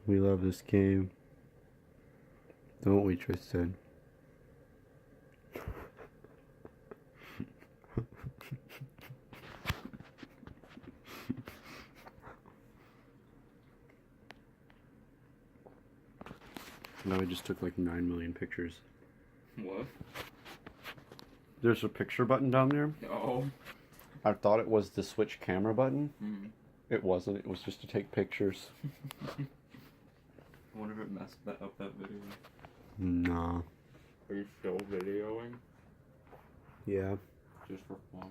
We love this game. Don't we, Tristan? No, I just took like 9 million pictures. What? There's a picture button down there. Oh. I thought it was the switch camera button. Mm. It wasn't. It was just to take pictures. I wonder if it messed up that video. Nah. Are you still videoing? Yeah. Just for fun?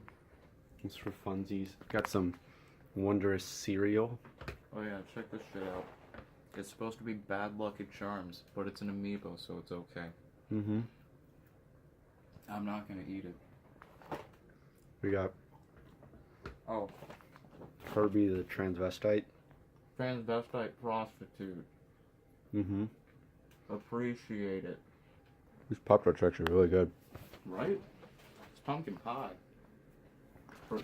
It's for funsies. Got some wondrous cereal. Oh yeah, check this shit out. It's supposed to be Bad Lucky Charms, but it's an amiibo, so it's okay. Mm-hmm. I'm not gonna eat it. We got Oh. Kirby the transvestite. Transvestite prostitute. Mm-hmm. Appreciate it. These Pop-Tarts are actually really good. Right? It's pumpkin pie.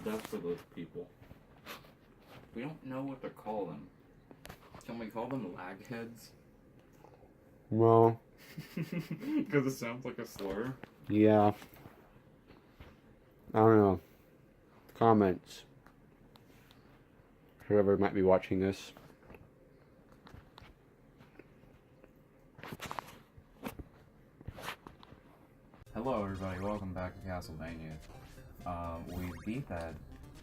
That's for those people. We don't know what to call them. Can we call them lag heads? Well, Because it sounds like a slur. yeah. I don't know. Comments. Whoever might be watching this. Hello everybody, welcome back to CastleVania. We beat that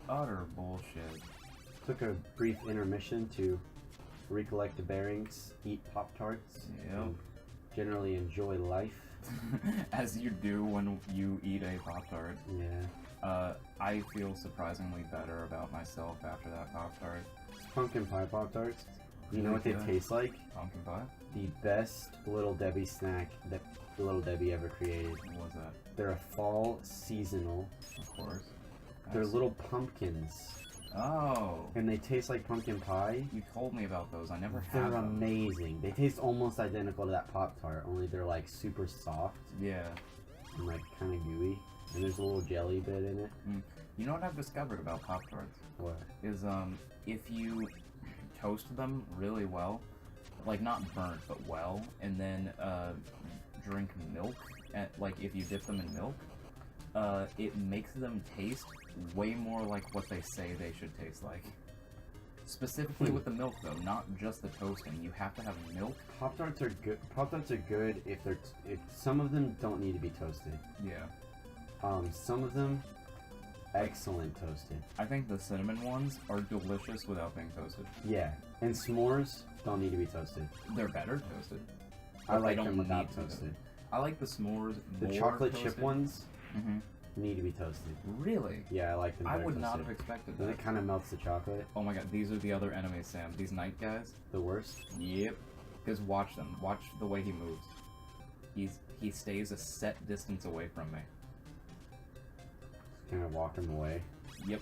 utter bullshit. Took a brief intermission to recollect the bearings, eat Pop-Tarts, Yep. and generally enjoy life. As you do when you eat a Pop-Tart. Yeah. I feel surprisingly better about myself after that Pop-Tart. Pumpkin pie Pop-Tarts. You know what they taste like? Pumpkin pie? The best Little Debbie snack that Little Debbie ever created. What was that? They're a fall seasonal. Of course. They're little pumpkins. Oh. And they taste like pumpkin pie. You told me about those. I never had They're them. amazing. They taste almost identical to that Pop-Tart, only they're like super soft Yeah. and like kind of gooey. And there's a little jelly bit in it. You know what I've discovered about Pop-Tarts? What? Is, if you toast them really well, like not burnt, but well, and then, drink milk, like if you dip them in milk, it makes them taste way more like what they say they should taste like. Specifically with the milk though, not just the toasting. You have to have milk. Pop-Tarts are good. Pop-Tarts are good if they're. If some of them don't need to be toasted. Yeah. Some of them, excellent toasted. I think the cinnamon ones are delicious without being toasted. Yeah, and s'mores don't need to be toasted. They're better toasted. I like don't them without need to be toasted. I like the s'mores The more chocolate toasted. chip ones Mm-hmm. need to be toasted. Really? Yeah, I like them. I better would not toasted. have expected Then that. it kind of melts the chocolate. Oh my god, these are the other enemies, Sam. These night guys. The worst. Yep. Because watch them. Watch the way he moves. He stays a set distance away from me. Kind of walk them away. Yep.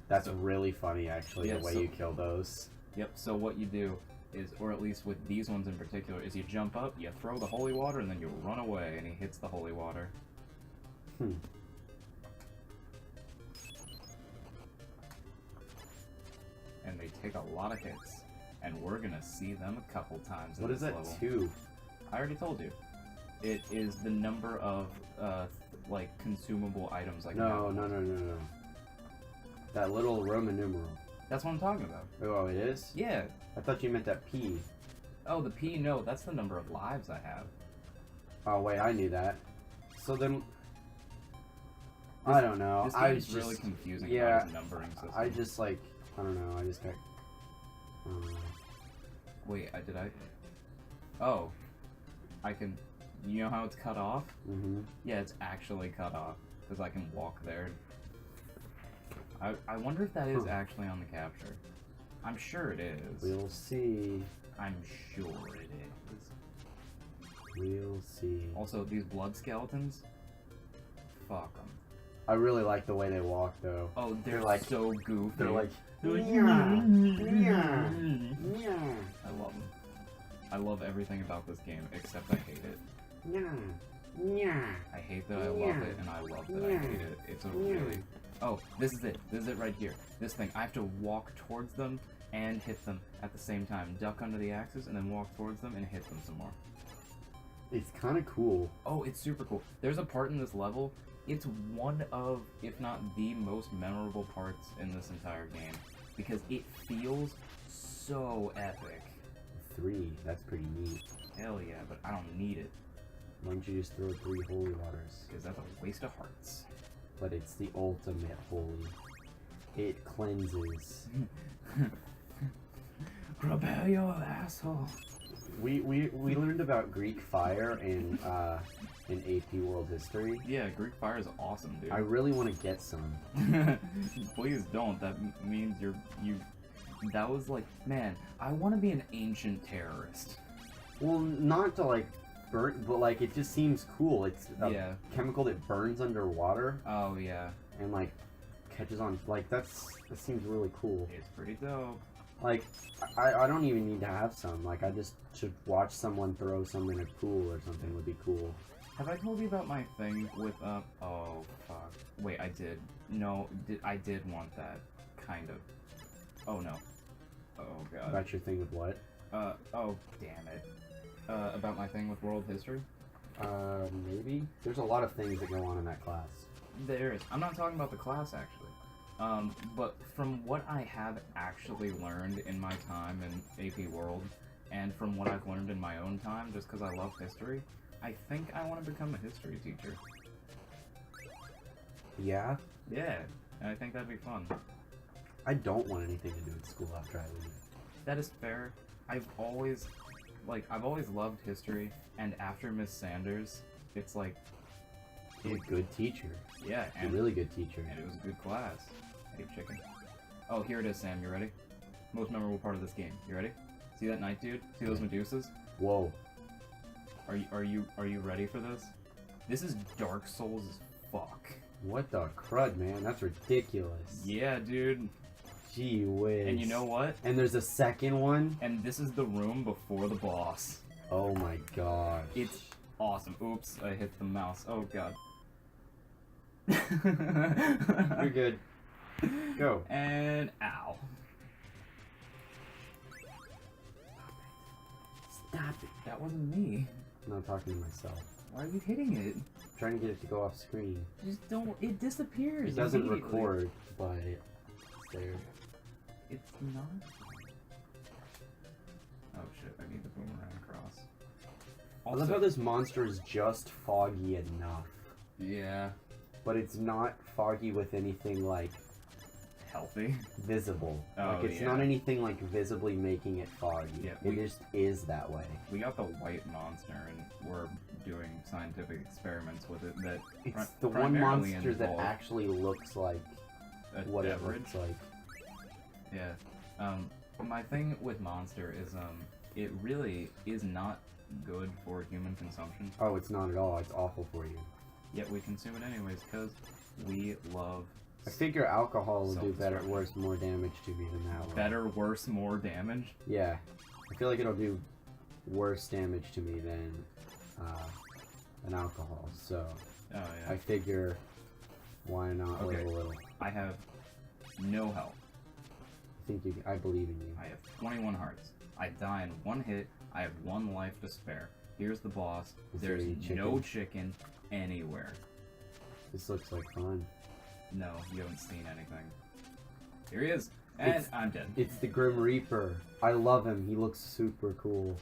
That's really funny, actually, Yeah, the way so- you kill those. Yep. So what you do is, or at least with these ones in particular, is you jump up, you throw the holy water, and then you run away, and he hits the holy water. Hmm. And they take a lot of hits. And we're gonna see them a couple times in What is this that, level. 2? I already told you. It is the number of, like, consumable items I can No, have. no. That little Roman numeral. That's what I'm talking about. Oh, it is? Yeah. I thought you meant that P. Oh, the P, no, that's the number of lives I have. Oh, wait, I knew that. So then... I don't know. This I game was is really just... confusing yeah, about its numbering system. I just, like... I don't know. I just got... Wait, did I... Oh. I can... You know how it's cut off? Mm-hmm. Yeah, it's actually cut off. Because I can walk there. I wonder if that is actually on the capture. I'm sure it is. We'll see. I'm sure it is. We'll see. Also, these blood skeletons? Fuck them. I really like the way they walk, though. Oh, they're like- so goofy. They're like... They're like, Yeah, yeah, yeah, I love them. I love everything about this game, except I hate it. yeah, yeah. I hate that I love it, and I love that I hate it. It's a really... Oh, this is it. This is it right here. This thing. I have to walk towards them and hit them at the same time. Duck under the axes and then walk towards them and hit them some more. It's kind of cool. Oh, it's super cool. There's a part in this level, it's one of, if not the most memorable parts in this entire game. Because it feels so epic. 3, that's pretty neat. Hell yeah, but I don't need it. Why don't you just throw 3 holy waters? Because that's a waste of hearts. But it's the ultimate holy. It cleanses. Prepare your asshole. We learned about Greek fire in AP World History. Yeah, Greek fire is awesome, dude. I really want to get some. Please don't. That means you. That was like, man, I want to be an ancient terrorist. Well, not to like burn, but like it just seems cool. It's a Yeah. chemical that burns underwater Oh yeah, and like catches on. Like that seems really cool. it's pretty dope. Like I don't even need to have some. Like I just should watch someone throw some in a pool or something would be cool. Have I told you about my thing with Oh fuck. Wait, I did. No, I did want that. Kind of. Oh no. Oh god. About your thing with what? Oh damn it. About my thing with world history. Maybe. There's a lot of things that go on in that class. There is. I'm not talking about the class actually. But from what I have actually learned in my time in AP World, and from what I've learned in my own time, just because I love history, I think I want to become a history teacher. Yeah. Yeah, and I think that'd be fun. I don't want anything to do with school after I leave. That is fair. I've always loved history, and after Miss Sanders, it's like, He's a good teacher. yeah, A and, really good teacher. and it was a good class. Hey, chicken. Oh, here it is, Sam. You ready? Most memorable part of this game. You ready? See that knight, dude? See those Medusas? Whoa. Are you ready for this? This is Dark Souls as fuck. What the crud, man? That's ridiculous. Yeah, dude. Gee whiz. And you know what? And there's a second one? And this is the room before the boss. Oh my gosh. It's awesome. Oops, I hit the mouse. Oh god. You're good. Go. And ow. Stop it. That wasn't me. I'm not talking to myself. Why are you hitting it? I'm trying to get it to go off screen. Just don't. It disappears. It doesn't immediately. record, but it's there. It's not. Oh shit! I need the boomerang across. I love how this monster is just foggy enough, Yeah. but it's not foggy with anything like Healthy. visible. Oh, Like it's yeah. not anything like visibly making it foggy. Yeah, it just is that way. We got the white monster, and we're doing scientific experiments with it that It's the one primarily monster that involve actually looks like a what beverage. it looks like. Yeah. My thing with monster is it really is not good for human consumption. Oh, it's not at all. It's awful for you. Yet we consume it anyways because we love. I figure alcohol will do better, Self-destruction. worse, more damage to me than that one. Better, worse, more damage. Yeah. I feel like it'll do worse damage to me than alcohol. So Oh yeah. I figure why not Okay. live a little? I have no health. I believe in you. I have 21 hearts. I die in one hit. I have 1 life to spare. Here's the boss. Is there There's any no chicken? chicken anywhere. This looks like fun. No, you haven't seen anything. Here he is, and It's- I'm dead. It's the Grim Reaper. I love him. He looks super cool.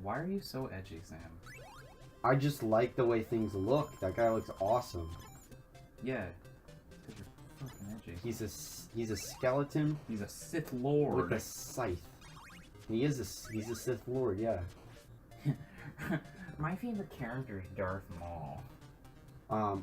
Why are you so edgy, Sam? I just like the way things look. That guy looks awesome. Yeah. Because you're fucking edgy. He's a skeleton He's a Sith Lord. with a scythe. He's a Sith Lord, yeah. My favorite character is Darth Maul.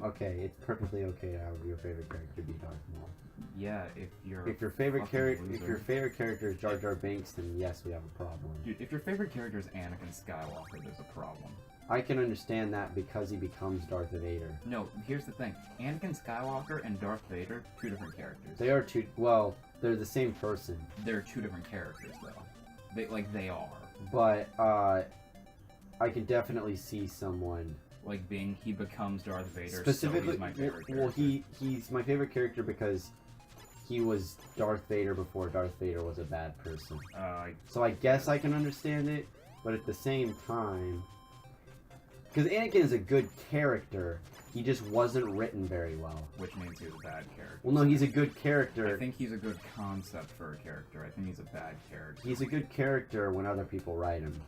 Okay, it's perfectly okay to have your favorite character be Darth Maul. Yeah, if your favorite fucking character, if loser. your favorite character is Jar Jar Binks, then yes, we have a problem. Dude, if your favorite character is Anakin Skywalker, there's a problem. I can understand that because he becomes Darth Vader. No, here's the thing. Anakin Skywalker and Darth Vader, 2 different characters. They are two. Well, they're the same person, They're 2 different characters, though. They are. but I can definitely see someone Like, he becomes Darth Vader, specifically. so he's my favorite character. Well, he's my favorite character because he was Darth Vader before Darth Vader was a bad person. I So I guess I can understand it, but at the same time, because Anakin is a good character, he just wasn't written very well. which means he's a bad character. Well, no, he's a good character. I think he's a good concept for a character. I think he's a bad character. He's a good character when other people write him.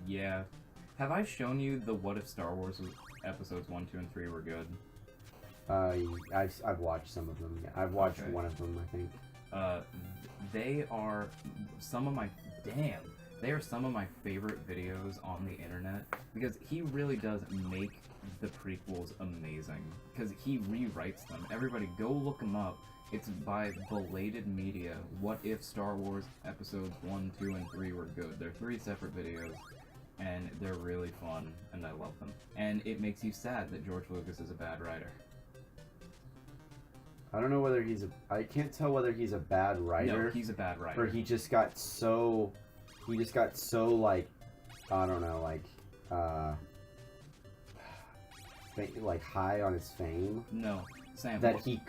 Yeah. Have I shown you the What If Star Wars episodes 1, 2, and 3 were good? I've watched some of them. Yeah, I've watched Okay. one of them, I think. They are some of my they are some of my favorite videos on the internet because he really does make the prequels amazing because he rewrites them. Everybody go look him up. It's by Belated Media. What If Star Wars episodes 1, 2, and 3 were good. They're 3 separate videos and they're really fun and I love them. And it makes you sad that George Lucas is a bad writer. I don't know whether I can't tell whether he's a bad writer. No, he's a bad writer. Or he just got so like, I don't know, like high on his fame. No, Sam. That he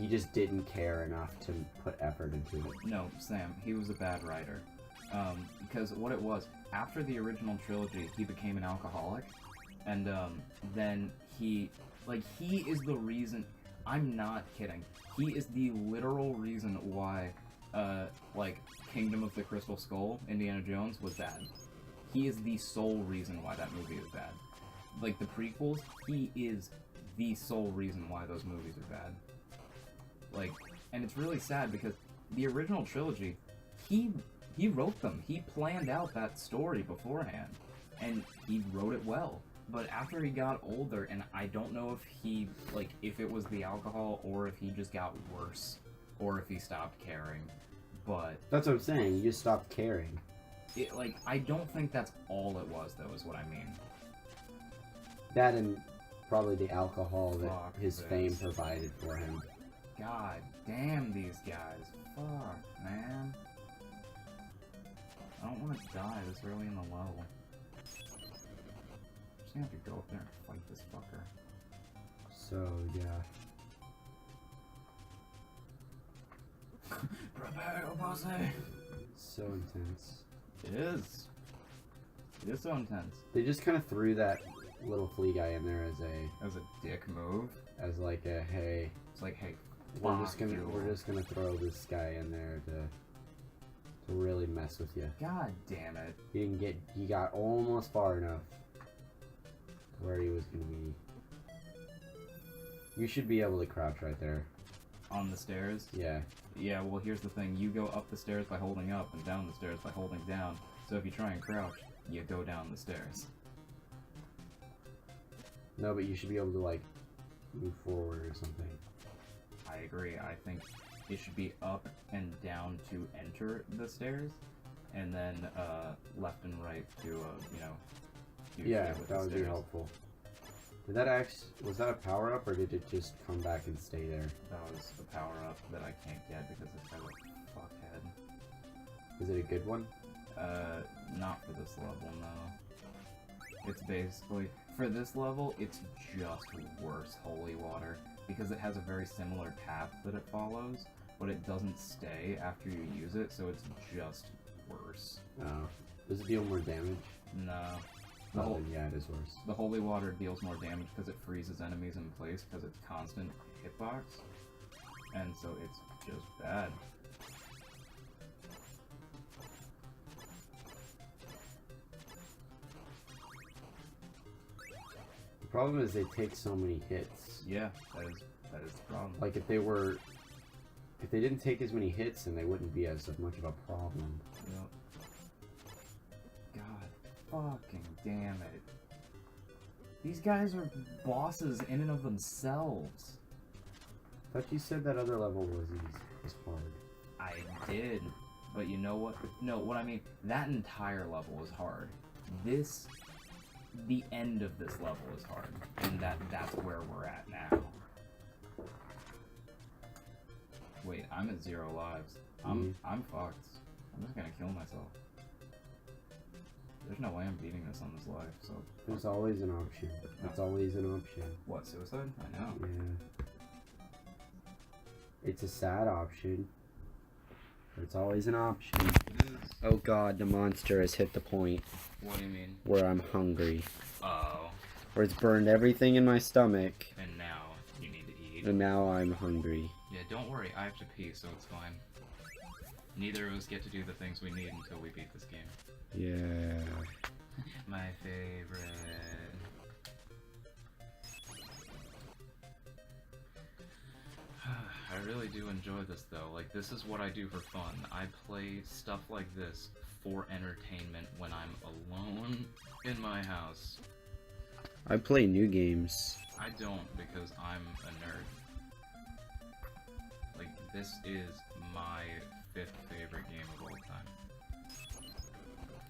just didn't care enough to put effort into it. No, Sam, he was a bad writer. Because what it was, after the original trilogy, he became an alcoholic, and then he is the reason, I'm not kidding, he is the literal reason why, Kingdom of the Crystal Skull, Indiana Jones, was bad. He is the sole reason why that movie is bad. Like, the prequels, he is the sole reason why those movies are bad. Like, and it's really sad because the original trilogy, he wrote them. He planned out that story beforehand, and he wrote it well. But after he got older, and I don't know if it was the alcohol, or if he just got worse, or if he stopped caring, but... That's what I'm saying, you just stopped caring. I don't think that's all it was, though, is what I mean. That and probably the alcohol that Fuck his this. fame provided for him. God damn these guys. Fuck, man. I don't want to die this early in the level. Just gonna have to go up there and fight this fucker. So, yeah. Prepare to pussy! So intense. It is. It is so intense. They just kind of threw that little flea guy in there As a dick move. as like a, hey, It's like, hey, we're fuck just gonna you. throw this guy in there to really mess with you. God damn it. He got almost far enough to where he was gonna be. You should be able to crouch right there. On the stairs? Yeah. Yeah, well, here's the thing. You go up the stairs by holding up, and down the stairs by holding down. So if you try and crouch, you go down the stairs. No, but you should be able to, like, move forward or something. I agree. I think it should be up and down to enter the stairs, and then left and right to, do Yeah, shit with that the would be stairs. helpful. Was that a power-up, or did it just come back and stay there? That was the power-up that I can't get because this guy's a fuckhead. Is it a good one? Not for this level, no. It's basically, for this level, it's just worse holy water, because it has a very similar path that it follows, but it doesn't stay after you use it, so it's just worse. Oh. Does it deal more damage? No. Oh, then yeah, it is worse. The holy water deals more damage because it freezes enemies in place because it's constant hitbox, and so it's just bad. The problem is they take so many hits. Yeah, that is the problem. Like, if they didn't take as many hits, then they wouldn't be as much of a problem. Yep. God fucking damn it. These guys are bosses in and of themselves. I thought you said that other level was hard. I did, but you know what? No, what I mean, that entire level is hard. The end of this level is hard, and that's where we're at now. Wait, I'm at 0 lives. I'm fucked. I'm just gonna kill myself. There's no way I'm beating this on this life, so... There's always an option. That's always an option. What, suicide? I know. Yeah. It's a sad option. But it's always an option. It is. Oh god, the monster has hit the point What do you mean? where I'm hungry. Oh. Where it's burned everything in my stomach. And now you need to eat. And now I'm hungry. Yeah, don't worry. I have to pee, so it's fine. Neither of us get to do the things we need until we beat this game. Yeah. My favorite. I really do enjoy this though. Like, this is what I do for fun. I play stuff like this for entertainment when I'm alone in my house. I play new games. I don't because I'm a nerd. Like, this is my 5th favorite game of all time.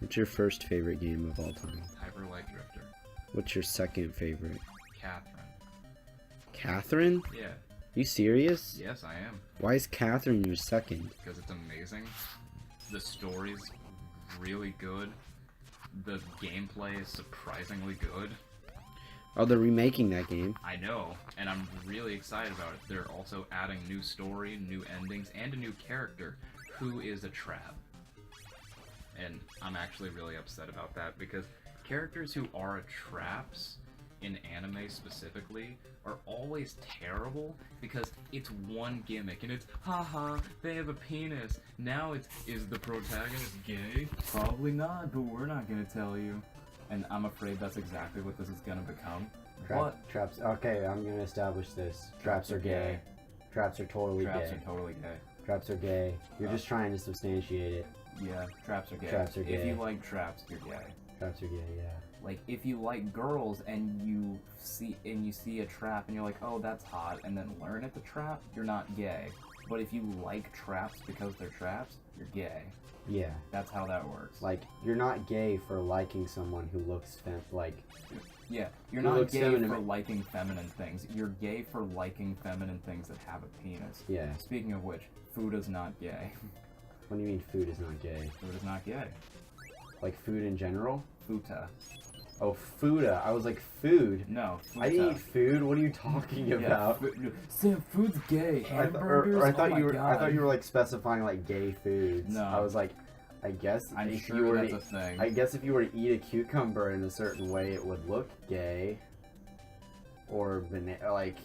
What's your first favorite game of all time? Hyper Light Drifter. What's your second favorite? Catherine. Catherine? Yeah. You serious? Yes, I am. Why is Catherine your second? Because it's amazing. The story's really good. The gameplay is surprisingly good. Oh, they're remaking that game. I know, and I'm really excited about it. They're also adding new story, new endings, and a new character who is a trap. And I'm actually really upset about that because characters who are traps in anime specifically are always terrible because it's one gimmick and it's haha, they have a penis. Now is the protagonist gay? Probably not, but we're not gonna tell you. And I'm afraid that's exactly what this is gonna become. Traps. Okay, I'm gonna establish this. Traps are gay. Traps are totally Traps gay. are totally gay. Traps are gay. You're just trying to substantiate it. Yeah, traps are gay. Traps are If gay. you like traps, you're gay. Traps are gay, yeah. Like, if you like girls and you see a trap and you're like, oh, that's hot, and then learn at the trap, you're not gay. But if you like traps because they're traps, you're gay. Yeah. That's how that works. Like, you're not gay for liking someone who looks yeah, you're who not looks gay feminine. for liking feminine things. You're gay for liking feminine things that have a penis. Yeah. Speaking of which, Fuda's not gay. What do you mean food is not gay? Fuda's not gay. Like food in general? Futa. Oh, Fuda. I was like, food? No, Futa. I eat food? What are you talking about? Sam, food's gay. Hamburgers? I thought Oh you my were. I God. thought you were like specifying like gay foods. No. I was like, I guess I'm if sure you were that's to, a thing. I guess if you were to eat a cucumber in a certain way, it would look gay. Or like,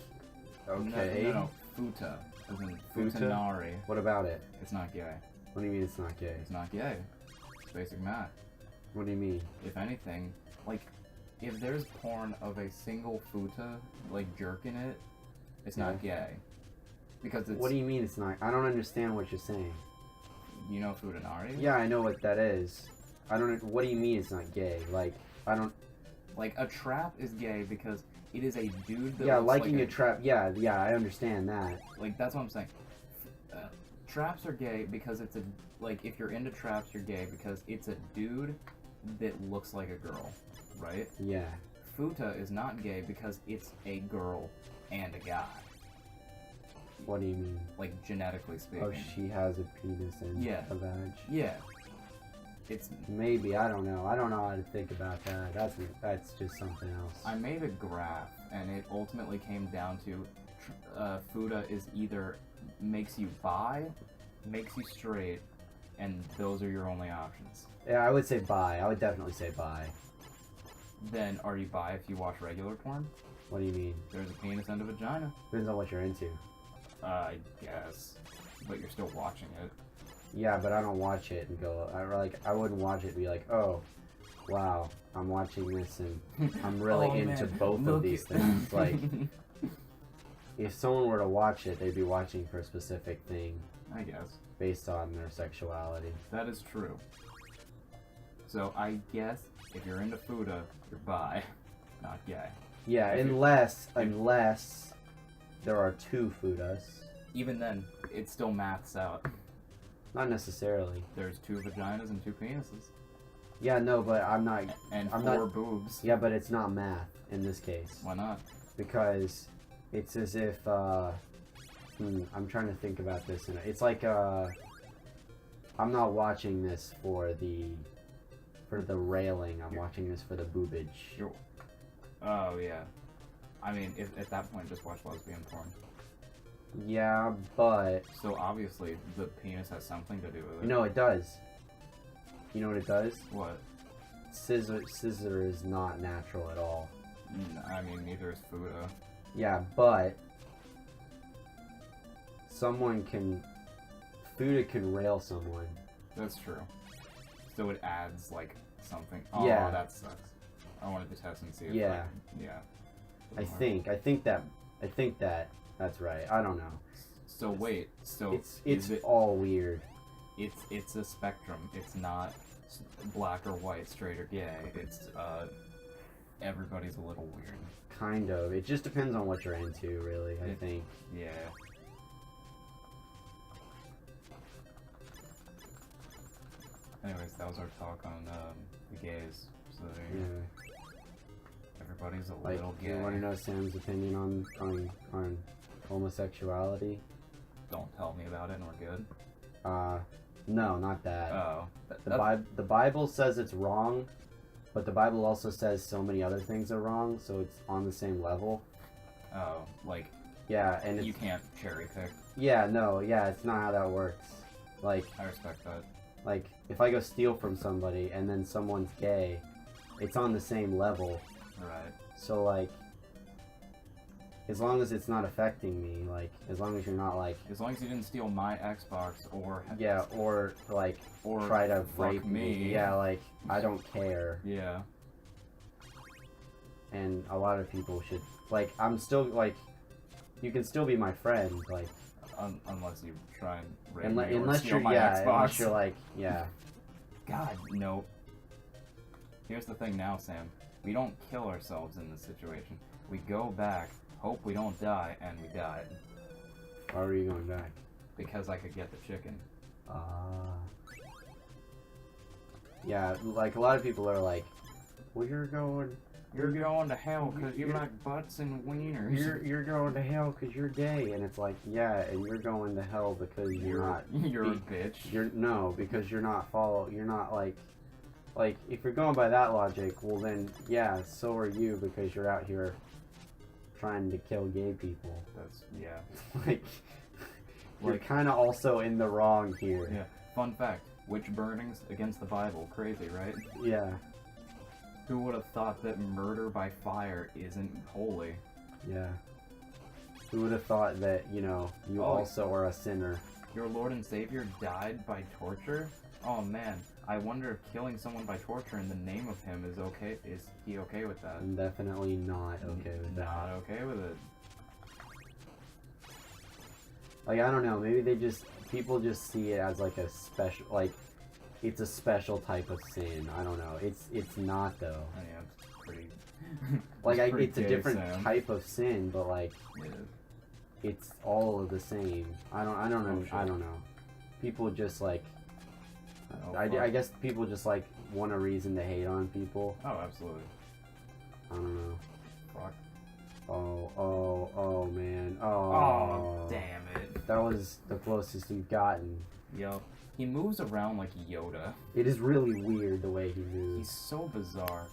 okay. No, Futa. As in Futa? Futanari. What about it? It's not gay. What do you mean it's not gay? It's not gay. It's basic math. What do you mean? If anything, like, if there's porn of a single Futa, like, jerking it, it's not gay. Because it's... What do you mean it's not? I don't understand what you're saying. You know Futanari? Yeah, I know what that is. I don't. What do you mean it's not gay? Like, I don't. Like, a trap is gay because it is a dude that Yeah, looks liking like a trap. Yeah, I understand that. Like, that's what I'm saying. Traps are gay because it's a... Like, if you're into traps, you're gay because it's a dude that looks like a girl, right? Yeah. Futa is not gay because it's a girl and a guy. What do you mean? Like, genetically speaking. Oh, she has a penis and Yeah. a vag. Yeah. It's... Maybe, I don't know. I don't know how to think about that. That's just something else. I made a graph, and it ultimately came down to Futa is either makes you bi, makes you straight, and those are your only options. Yeah, I would say bi. I would definitely say bi. Then, are you bi if you watch regular porn? What do you mean? There's a penis and a vagina. Depends on what you're into. I guess. But you're still watching it. Yeah, but I don't watch it and go. I wouldn't watch it and be like, oh, wow, I'm watching this and I'm really Oh, into man, both of look these at- things. Like, if someone were to watch it, they'd be watching for a specific thing I guess. based on their sexuality. That is true. So I guess if you're into Futa, you're bi, not gay. Yeah, If you- unless there are two Fudas. Even then, it still maths out. Not necessarily. There's 2 vaginas and 2 penises. Yeah, no, but I'm not. And I'm 4 not- boobs. Yeah, but it's not math in this case. Why not? Because it's as if, I'm trying to think about this, and it's like, I'm not watching this for the railing, I'm watching this for the boobage. Oh, yeah. I mean, if, at that point, just watch lesbian porn. Yeah, but So obviously the penis has something to do with it. no, it does. You know what it does? What? Scissor is not natural at all. I mean, neither is Fuda. Yeah, but Fuda can rail someone. That's true. So it adds like something. Oh, Yeah. that sucks. I wanted to test and see if Yeah. Yeah. I think that that's right. I don't know. So wait, so It's all weird. it's a spectrum. It's not black or white, straight or gay. It's everybody's a little weird. Kind of. It just depends on what you're into, really, I think. Yeah. Anyways, that was our talk on the gays. So there you go. Everybody's a Like, little gay. you want to know Sam's opinion on homosexuality? Don't tell me about it and we're good. No, not that. Oh. The Bible says it's wrong, but the Bible also says so many other things are wrong, so it's on the same level. Oh, like, Yeah, and you it's, can't cherry pick. yeah, no, yeah, it's not how that works. Like, I respect that. like if I go steal from somebody and then someone's gay, it's on the same level. Right. So like, as long as it's not affecting me, like as long as you're not like, As long as you didn't steal my Xbox or yeah, or like or try to fuck rape me. yeah, like I don't care. Yeah. And a lot of people should, like, I'm still like, you can still be my friend, like Unless you try and rape me or unless steal you're my yeah, Xbox. unless you're like yeah. God, no. Here's the thing now, Sam. We don't kill ourselves in this situation. We go back, hope we don't die, and we died. Why are you going back? Because I could get the chicken. Yeah, like a lot of people are like, well, you're going to hell because you like butts and wieners. you're going to hell because you're gay, and it's like, yeah, and you're going to hell because you're not. You're a bitch. Because you're not like if you're going by that logic, well then yeah, so are you because you're out here trying to kill gay people. That's yeah. Like you're kind of also in the wrong here. Yeah. Fun fact: witch burnings against the Bible. Crazy, right? Yeah. Who would have thought that murder by fire isn't holy? Yeah. Who would have thought that, you also are a sinner? Your Lord and Savior died by torture? Oh man, I wonder if killing someone by torture in the name of him is okay. Is he okay with that? I'm definitely not okay with that. Not okay with it. Like, I don't know, maybe people just see it as like a special, like, it's a special type of sin. I don't know. It's not though. Oh, yeah, it's pretty. Like, pretty it's a gay, different Sam. type of sin, but like, Yeah. it's all of the same. I don't know. shit. I don't know. People just like, Oh, I fuck. guess people just like want a reason to hate on people. Oh, absolutely. I don't know. Fuck. Oh man. Oh, damn it. That was the closest you've gotten. Yo, he moves around like Yoda. It is really weird the way he He's moves. so bizarre.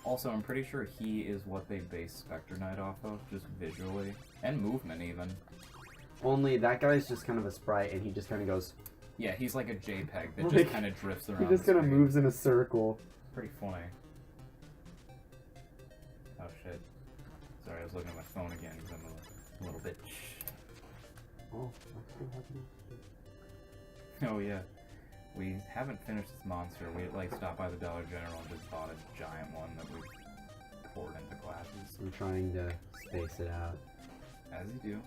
Also, I'm pretty sure he is what they base Spectre Knight off of, just visually. And movement, even. Only that guy's just kind of a sprite, and he just kind of goes. Yeah, he's like a JPEG that Like, just kind of drifts around. He just the kind of screen. moves in a circle. Pretty funny. Oh shit. Sorry, I was looking at my phone again because I'm a little bit. Oh, Oh yeah. We haven't finished this monster. We like stopped by the Dollar General and just bought a giant one that we poured into glasses. I'm trying to space it out. As you do.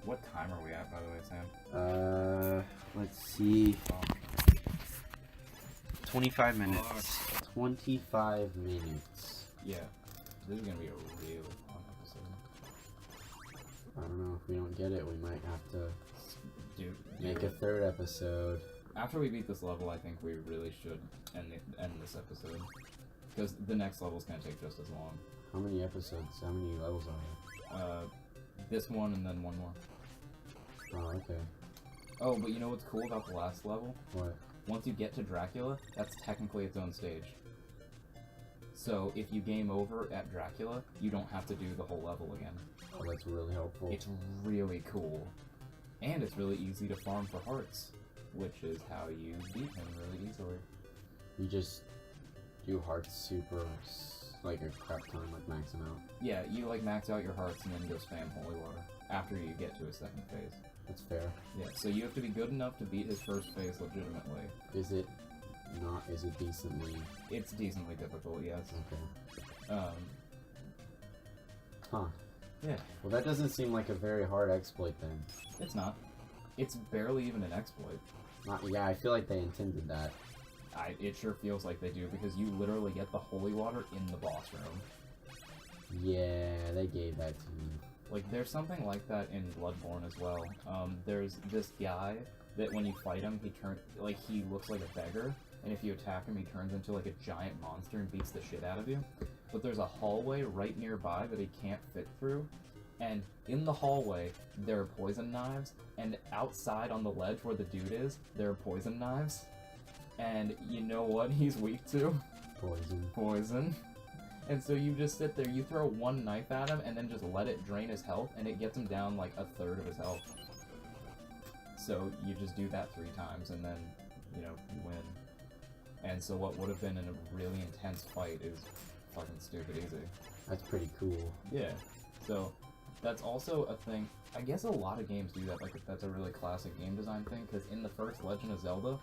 What time are we at, by the way, Sam? Let's see. Fuck. 25 minutes. 25 minutes. Yeah. This is gonna be a really long episode. I don't know, if we don't get it, we might have to Dude, make a third episode. After we beat this level, I think we really should end this episode. Because the next level's gonna take just as long. How many episodes? How many levels are there? This one and then one more. Oh, okay. Oh, but you know what's cool about the last level? What? Once you get to Dracula, that's technically its own stage. So if you game over at Dracula, you don't have to do the whole level again. Oh, that's really helpful. It's really cool. And it's really easy to farm for hearts, which is how you beat him really easily. You just do hearts super, like a crap ton, like max them out. Yeah, you like max out your hearts and then go spam holy water after you get to a second phase. That's fair. Yeah, so you have to be good enough to beat his first phase legitimately. Is it not? Is it decently? It's decently difficult, yes. Okay. Huh. Yeah. Well, that doesn't seem like a very hard exploit then. It's not. It's barely even an exploit. Yeah, I feel like they intended that. It sure feels like they do, because you literally get the holy water in the boss room. Yeah, they gave that to me. Like, there's something like that in Bloodborne as well. There's this guy that when you fight him, he looks like a beggar, and if you attack him, he turns into like a giant monster and beats the shit out of you. But there's a hallway right nearby that he can't fit through, and in the hallway, there are poison knives, and outside on the ledge where the dude is, there are poison knives. And you know what he's weak to? Poison. Poison. And so you just sit there, you throw one knife at him, and then just let it drain his health, and it gets him down like a third of his health. So you just do that 3 times, and then, you know, you win. And so what would have been in a really intense fight is fucking stupid easy. That's pretty cool. Yeah. So that's also a thing. I guess a lot of games do that. Like, that's a really classic game design thing, because in the first Legend of Zelda,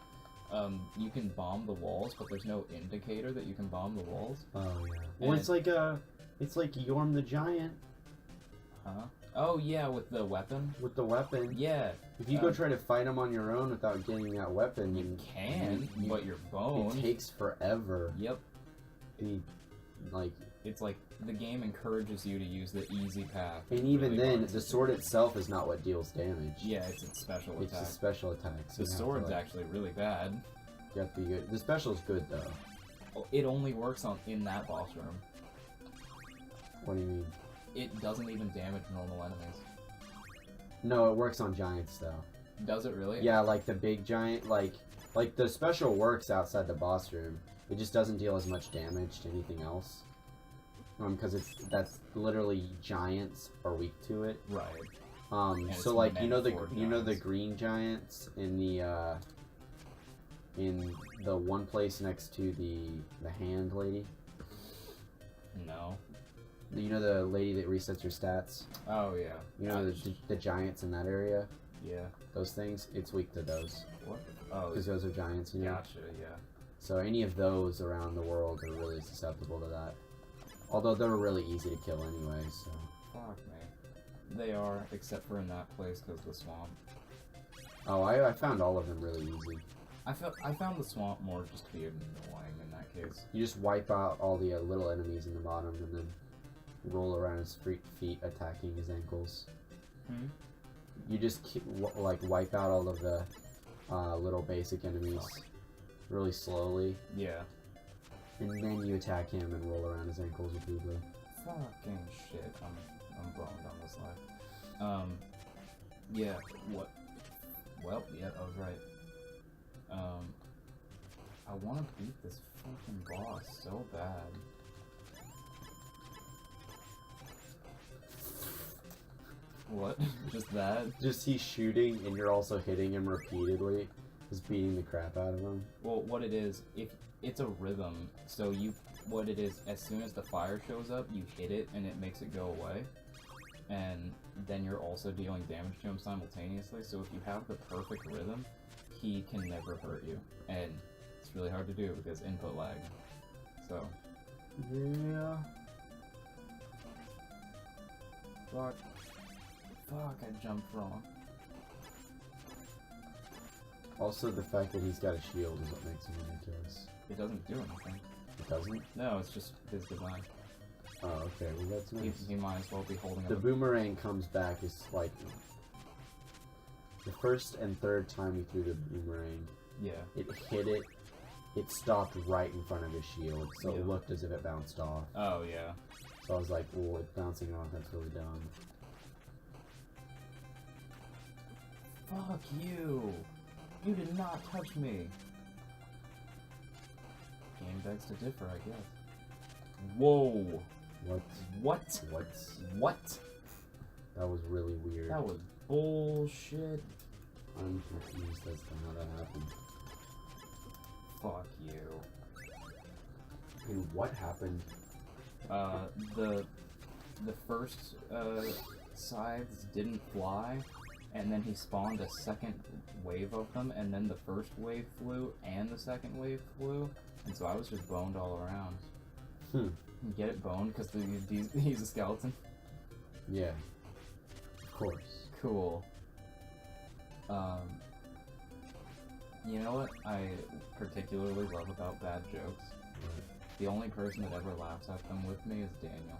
you can bomb the walls, but there's no indicator that you can bomb the walls. Oh yeah. Well, it's like Yorm the Giant. Huh? Oh yeah, with the weapon. With the weapon. Yeah. If you go try to fight him on your own without getting that weapon, you can, but your bone. It takes forever. Yep. It's like the game encourages you to use the easy path. And even then, the sword itself is not what deals damage. Yeah, it's its special attack. It's a special attack. So the sword's actually really bad. You have to be good. The special's good though. It only works in that boss room. What do you mean? It doesn't even damage normal enemies. No, it works on giants though. Does it really? Yeah, like the big giant, like the special works outside the boss room. It just doesn't deal as much damage to anything else. Because that's literally giants are weak to it. Right. So like you know the green giants in the one place next to the hand lady. No. You know the lady that resets your stats. Oh yeah. You know the giants in that area. Yeah. Those things, it's weak to those. What? Oh. Because those are giants, you know. Gotcha. Yeah. So any of those around the world are really susceptible to that. Although they're really easy to kill anyway, so... Fuck me. They are, except for in that place because of the swamp. Oh, I found all of them really easy. I found the swamp more just to be annoying in that case. You just wipe out all the little enemies in the bottom and then roll around his feet attacking his ankles. You just wipe out all of the little basic enemies really slowly. Yeah. And then you attack him and roll around his ankles repeatedly. Fucking shit. I'm boned on this life. Yeah, what? Well, yeah, I was right. I want to beat this fucking boss so bad. What? Just that? Just he's shooting and you're also hitting him repeatedly. Just beating the crap out of him. Well, what it is, if it's a rhythm, so what it is, as soon as the fire shows up, you hit it and it makes it go away. And then you're also dealing damage to him simultaneously, so if you have the perfect rhythm, he can never hurt you. And it's really hard to do because input lag. So. Yeah. Fuck, I jumped wrong. Also, the fact that he's got a shield is what makes him ridiculous. It doesn't do anything. It doesn't? No, it's just his design. Oh, okay. Well, that's nice. He might as well be holding The boomerang comes back is like... The first and third time he threw the boomerang, yeah, it hit it, it stopped right in front of his shield, so it looked as if it bounced off. Oh, yeah. So I was like, oh, it's bouncing off, that's really dumb. Fuck you! You did not touch me! Game begs to differ, I guess. Whoa. What? What? What? What? That was really weird. That was bullshit. I'm confused as to how that happened. Fuck you. And what happened? The first scythes didn't fly, and then he spawned a second wave of them, and then the first wave flew, and the second wave flew, and so I was just boned all around. Get it, boned? Because he's a skeleton? Yeah. Of course. Cool. You know what I particularly love about bad jokes? The only person that ever laughs at them with me is Daniel.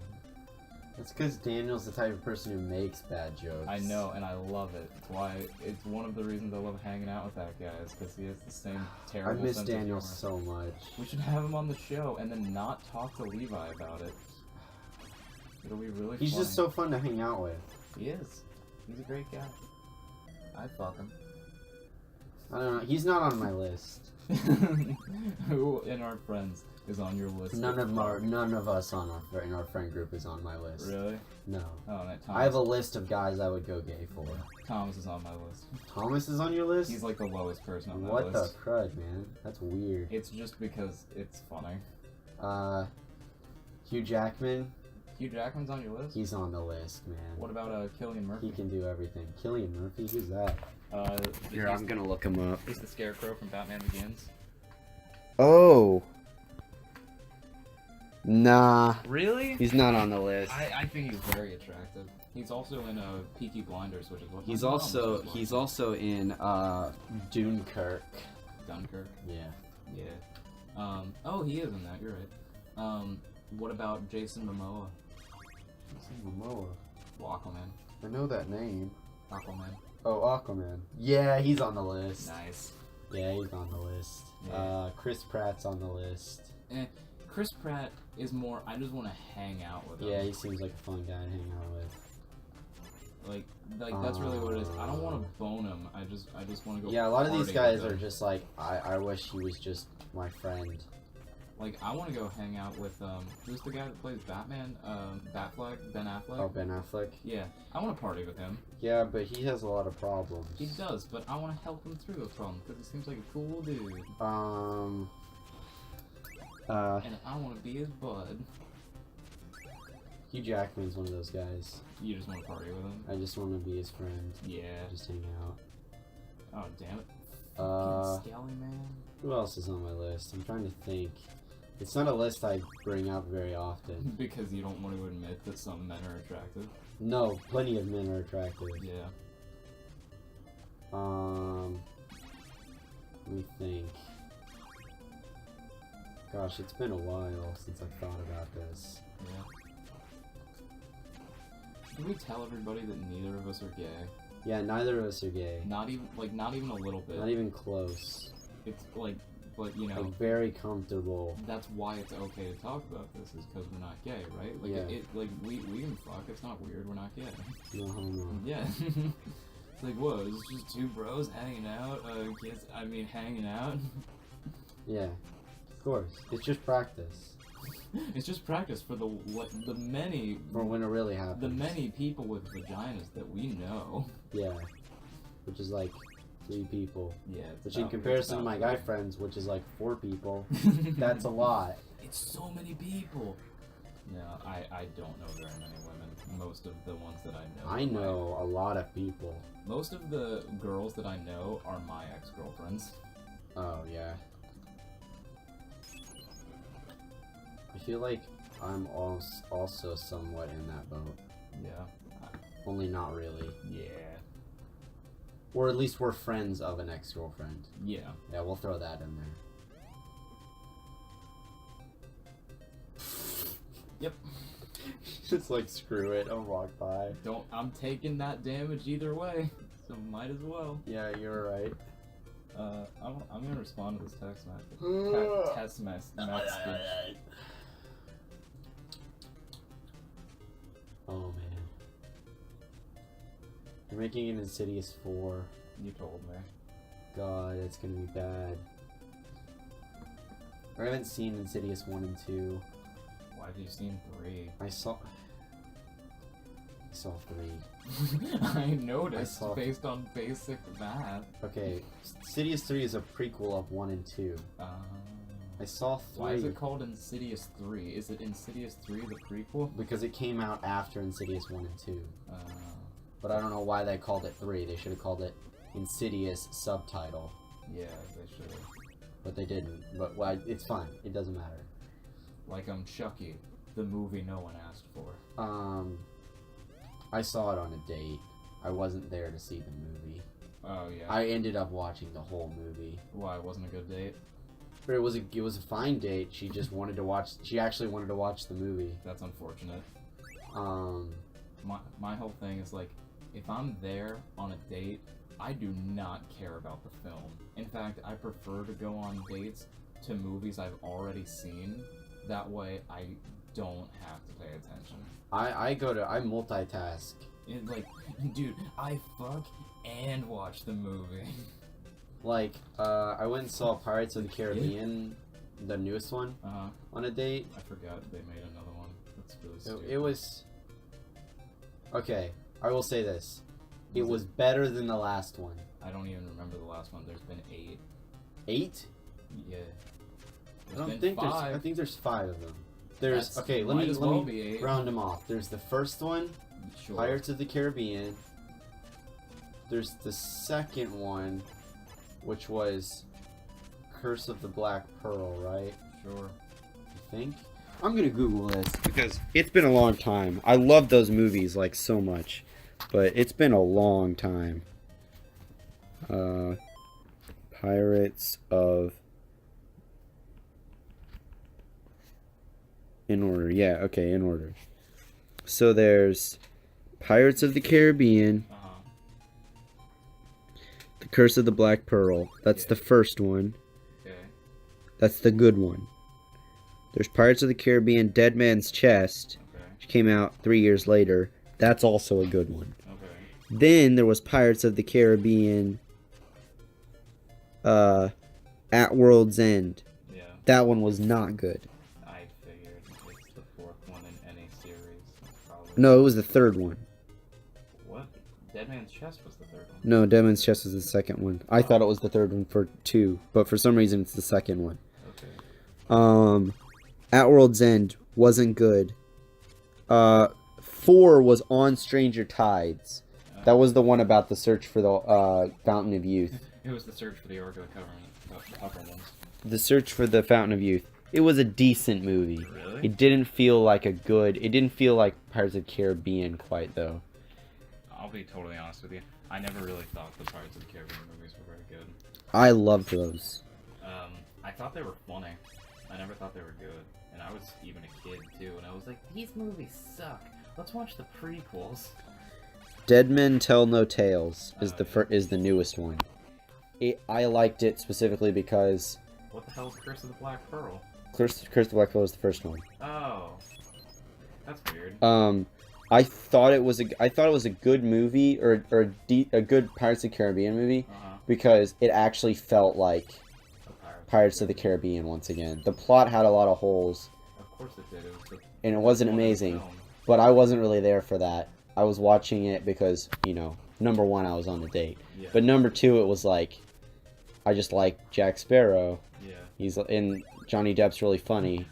That's because Daniel's the type of person who makes bad jokes. I know, and I love it. It's one of the reasons I love hanging out with that guy, is because he has the same terrible I miss sense Daniel of humor. so much. We should have him on the show and then not talk to Levi about it. It'll be really He's funny. just so fun to hang out with. He is. He's a great guy. I'd fuck him. I don't know. He's not on my list. Who in our friends is on your list? None of us in our friend group is on my list. Really? No. Oh, no, Thomas. I have a list of guys I would go gay for. Thomas is on my list. Thomas is on your list? He's like the lowest person on my what list. the crud, man? That's weird. It's just because it's funny. Hugh Jackman. Hugh Jackman's on your list? He's on the list, man. What about Cillian Murphy? He can do everything. Cillian Murphy? Who's that? Here, I'm gonna look him up. He's the Scarecrow from Batman Begins. Oh. Nah. Really? He's not on the list. I think he's very attractive. He's also in Peaky Blinders, which is what He's my mom also loves. in Dunkirk. Dunkirk. Yeah. Yeah. Oh, he is in that. You're right. What about Jason Momoa? Jason Momoa. Well, Aquaman. I know that name. Aquaman. Oh, Aquaman. Yeah, he's on the list. Nice. Yeah, he's on the list. Yeah. Chris Pratt's on the list. Chris Pratt is more. I just want to hang out with him. Yeah, he seems like a fun guy to hang out with. Like that's really what it is. I don't want to bone him. I just want to go. Yeah, a lot of these party guys with are him. just like, I wish he was just my friend. Like, I want to go hang out with, who's the guy that plays Batman? Batfleck? Ben Affleck? Oh, Ben Affleck? Yeah, I want to party with him. Yeah, but he has a lot of problems. He does, but I want to help him through those problems, because he seems like a cool dude. And I want to be his bud. Hugh Jackman's one of those guys. You just want to party with him? I just want to be his friend. Yeah. Just hang out. Oh, damn it. Fucking Skelly, man. Who else is on my list? I'm trying to think. It's not a list I bring up very often. Because you don't want to admit that some men are attractive? No, plenty of men are attractive. Yeah. Let me think. Gosh, it's been a while since I've thought about this. Yeah. Should we tell everybody that neither of us are gay? Yeah, neither of us are gay. Not even a little bit. Not even close. It's like, but you know, Like, very comfortable. that's why it's okay to talk about this, is because we're not gay, right? Like, Yeah. like we can fuck. It's not weird. We're not gay. No homo. Yeah. It's like, whoa, is this just two bros hanging out? Hanging out. Yeah, of course. It's just practice. It's just practice for the many For when it really happens. the many people with vaginas that we know. Yeah. Which is like 3 people. Yeah. It's Which in about- comparison to it's my about guy friends, which is like 4 people, that's a lot. It's so many people. No, I don't know very many women. Most of the ones that I know. I know a lot of people. Most of the girls that I know are my ex-girlfriends. Oh, yeah. I feel like I'm also somewhat in that boat. Yeah. Only not really. Yeah. Or at least we're friends of an ex-girlfriend. Yeah. Yeah, we'll throw that in there. Yep. Just like, screw it, I'll walk by. I'm taking that damage either way, so might as well. Yeah, you're right. I'm gonna respond to this text message. Text message. Oh, man. You're making an Insidious 4. You told me. God, it's gonna be bad. I haven't seen Insidious 1 and 2. Why have you seen 3? I saw 3. I noticed, saw- based on basic math. Okay, Insidious 3 is a prequel of 1 and 2. I saw 3. Why is it called Insidious 3? Is it Insidious 3 the prequel? Because it came out after Insidious 1 and 2. Uh, But I don't know why they called it 3. They should have called it Insidious subtitle. yeah, they should. But they didn't. But well, it's fine. It doesn't matter. Like Chucky, the movie no one asked for. I saw it on a date. I wasn't there to see the movie. Oh yeah. I ended up watching the whole movie. Why, it wasn't a good date? But it was a fine date. She just wanted to watch. She actually wanted to watch the movie. That's unfortunate. Um, My whole thing is like, if I'm there on a date, I do not care about the film. In fact, I prefer to go on dates to movies I've already seen. That way, I don't have to pay attention. I multitask. It's like, dude, I fuck and watch the movie. Like, I went and saw Pirates of the Caribbean, the newest one, on a date. I forgot they made another one. That's really stupid. It was... Okay, I will say this. It was better than the last one. I don't even remember the last one. There's been 8. 8? Yeah. I think there's 5 of them. There's... That's, okay, let me be 8. round them off. There's the first one, Sure. Pirates of the Caribbean. There's the second one, which was Curse of the Black Pearl, right? Sure. I think. I'm gonna Google this because it's been a long time. I love those movies like so much, but it's been a long time. Pirates of... In order, yeah, okay, in order. So there's Pirates of the Caribbean, The Curse of the Black Pearl. That's the first one. Okay. That's the good one. There's Pirates of the Caribbean, Dead Man's Chest, which came out 3 years later. That's also a good one. Okay. Then there was Pirates of the Caribbean, At World's End. Yeah. That one was not good. I figured it's the 4th one in any series. Probably. No, it was the third one. What? Dead Man's Chest was the 3rd one. No, Dead Man's Chest was the second one. I thought it was the third one for 2, but for some reason it's the second one. Okay. At World's End wasn't good. 4 was On Stranger Tides. That was the one about the search for the Fountain of Youth. It was the search for the Ark of the Covenant. The search for the Fountain of Youth. It was a decent movie. Really? It didn't feel like it didn't feel like Pirates of the Caribbean quite though. I'll be totally honest with you. I never really thought the Pirates of the Caribbean movies were very good. I loved those. I thought they were funny. I never thought they were good. And I was even a kid too, and I was like, these movies suck. Let's watch the prequels. Dead Men Tell No Tales is is the newest one. I liked it specifically because What the hell is Curse of the Black Pearl? Curse of the Black Pearl was the first one. Oh, that's weird. I thought it was a good movie or a good Pirates of the Caribbean movie because it actually felt like Pirates of the Caribbean once again. The plot had a lot of holes. Of course it did. And it wasn't amazing, but I wasn't really there for that. I was watching it because, you know, number 1, I was on a date. Yeah. But number 2, it was like, I just like Jack Sparrow. Yeah. And Johnny Depp's really funny.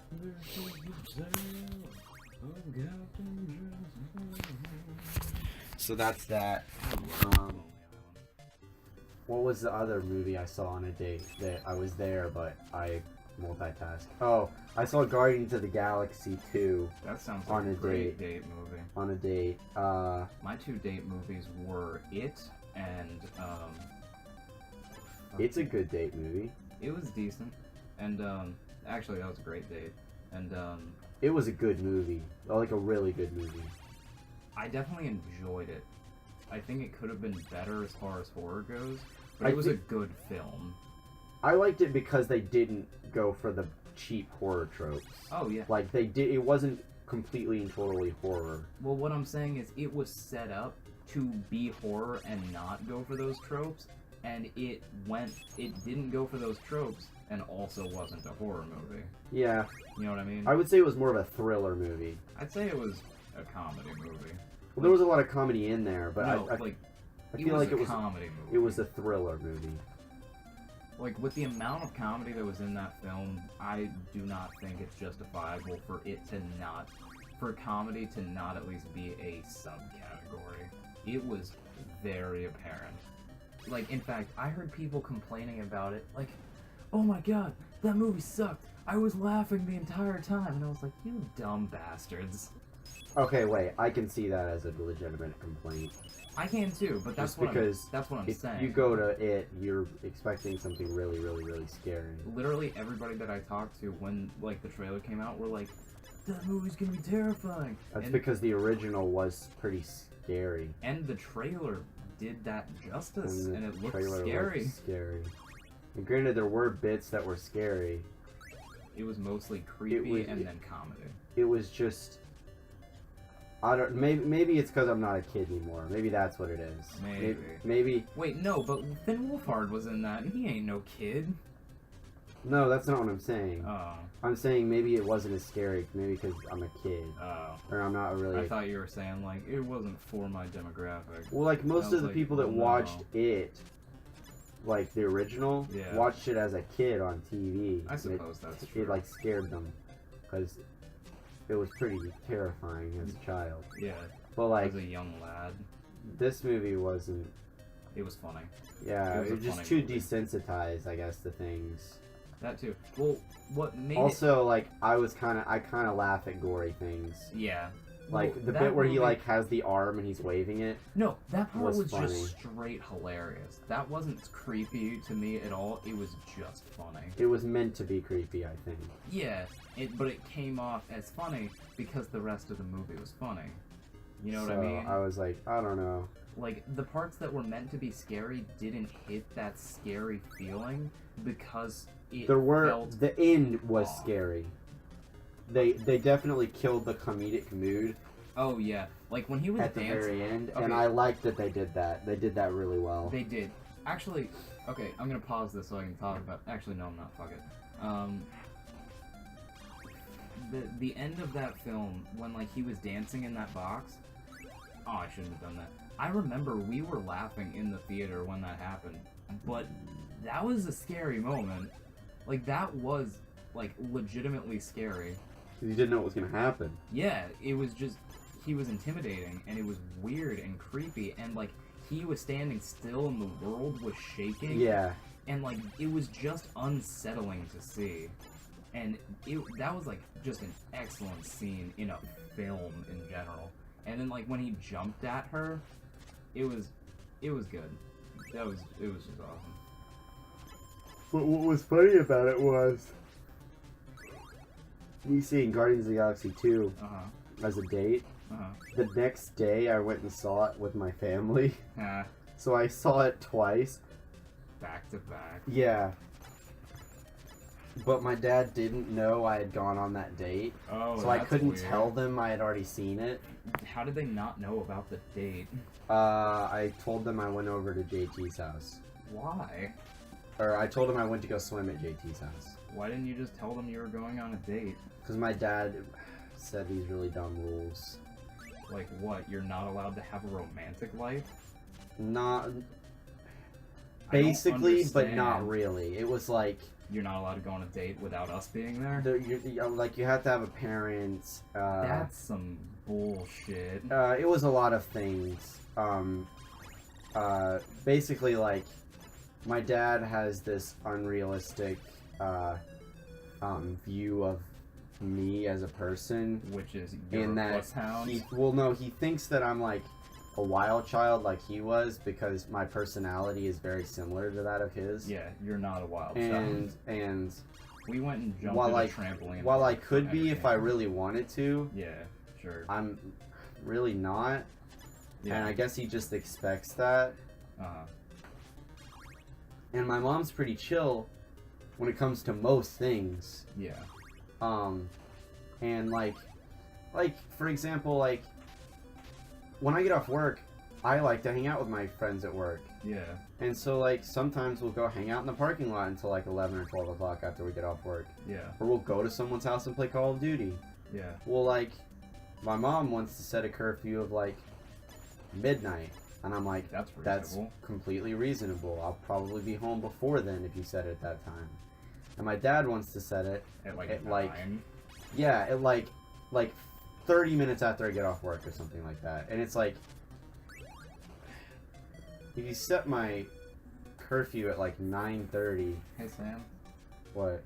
So that's that. What was the other movie I saw on a date that I was there, but I multitask? Oh, I saw Guardians of the Galaxy 2. That sounds on like a a great date movie. On a date. My 2 date movies were It and It's a good date movie. It was decent, and actually that was a great date, and it was a good movie, like a really good movie. I definitely enjoyed it. I think it could have been better as far as horror goes, but it was a good film. I liked it because they didn't go for the cheap horror tropes. Oh yeah. Like they did, it wasn't completely and totally horror. Well, what I'm saying is it was set up to be horror and not go for those tropes, and it didn't go for those tropes, and also wasn't a horror movie. Yeah. You know what I mean? I would say it was more of a thriller movie. I'd say it was a comedy movie. Well, there was a lot of comedy in there, but No, I feel like it was a comedy movie. it was a thriller movie. Like, with the amount of comedy that was in that film, I do not think it's justifiable for comedy to not at least be a subcategory. It was very apparent. Like, in fact, I heard people complaining about it, like, oh my god, that movie sucked. I was laughing the entire time, and I was like, you dumb bastards. Okay, wait, I can see that as a legitimate complaint. I can too, but that's Just what because I'm saying. If you go to it, you're expecting something really, really, really scary. Literally everybody that I talked to when, like, the trailer came out were like, that movie's gonna be terrifying. That's because the original was pretty scary. And the trailer did that justice, and it looked scary. And granted, there were bits that were scary. It was mostly creepy and then comedy. It was just... I don't. Maybe it's because I'm not a kid anymore. Maybe that's what it is. Maybe. Wait, no, but Finn Wolfhard was in that, and he ain't no kid. No, that's not what I'm saying. Oh. I'm saying maybe it wasn't as scary. Maybe because I'm a kid. Oh. Or I'm not really. I thought you were saying like it wasn't for my demographic. Well, like most of the people that watched it, like the original, watched it as a kid on TV. I suppose that's true. It like scared them, because it was pretty terrifying as a child. Yeah. But like as a young lad, this movie wasn't. It was funny. Yeah, it was just too desensitized, I guess, to things. That too. Well, what made also like I kind of laugh at gory things. Yeah. Like the bit where he like has the arm and he's waving it. No, that part was funny. just straight hilarious. That wasn't creepy to me at all. It was just funny. It was meant to be creepy, I think. Yeah, but it came off as funny because the rest of the movie was funny. You know what I mean? I was like, I don't know. Like the parts that were meant to be scary didn't hit that scary feeling because the end was scary. They definitely killed the comedic mood. Oh yeah, like when he was at dancing, the very end, and I liked that they did that. They did that really well. They did. Actually, okay, I'm gonna pause this so I can talk about. Actually, no, I'm not. Fuck it. The end of that film when like he was dancing in that box. Oh, I shouldn't have done that. I remember we were laughing in the theater when that happened, but that was a scary moment. Like that was like legitimately scary. You didn't know what was gonna happen. Yeah, it was just he was intimidating and it was weird and creepy and like he was standing still and the world was shaking. Yeah. And like it was just unsettling to see. And that was like just an excellent scene in a film in general. And then like when he jumped at her, it was good. It was just awesome. But what was funny about it was me seeing Guardians of the Galaxy 2 as a date. The next day I went and saw it with my family. So I saw it twice. Back to back. Yeah. But my dad didn't know I had gone on that date. Oh, so I couldn't tell them I had already seen it. How did they not know about the date? I told them I went over to JT's house. Why? Or I told them I went to go swim at JT's house. Why didn't you just tell them you were going on a date? Because my dad said these really dumb rules. Like what? You're not allowed to have a romantic life? Not... Basically, but not really. It was like... You're not allowed to go on a date without us being there? Like, you have to have a parent. That's some bullshit. It was a lot of things. Basically, like, my dad has this unrealistic view of me as a person. Which is you're a puss hound? He thinks that I'm, like, a wild child like he was because my personality is very similar to that of his. Yeah, you're not a wild child. And we went and jumped on a trampoline. While I could be if I really wanted to. Yeah, sure. I'm really not. Yeah. And I guess he just expects that. And my mom's pretty chill when it comes to most things. Yeah. And like for example, like when I get off work, I like to hang out with my friends at work. Yeah. And so, like, sometimes we'll go hang out in the parking lot until, like, 11 or 12 o'clock after we get off work. Yeah. Or we'll go to someone's house and play Call of Duty. Yeah. Well, like, my mom wants to set a curfew of, like, midnight. And I'm like, That's reasonable. completely reasonable. I'll probably be home before then if you set it at that time. And my dad wants to set it At like at 9. like 30 minutes after I get off work or something like that. And it's like, if you set my curfew at like 9:30, Hey Sam, what?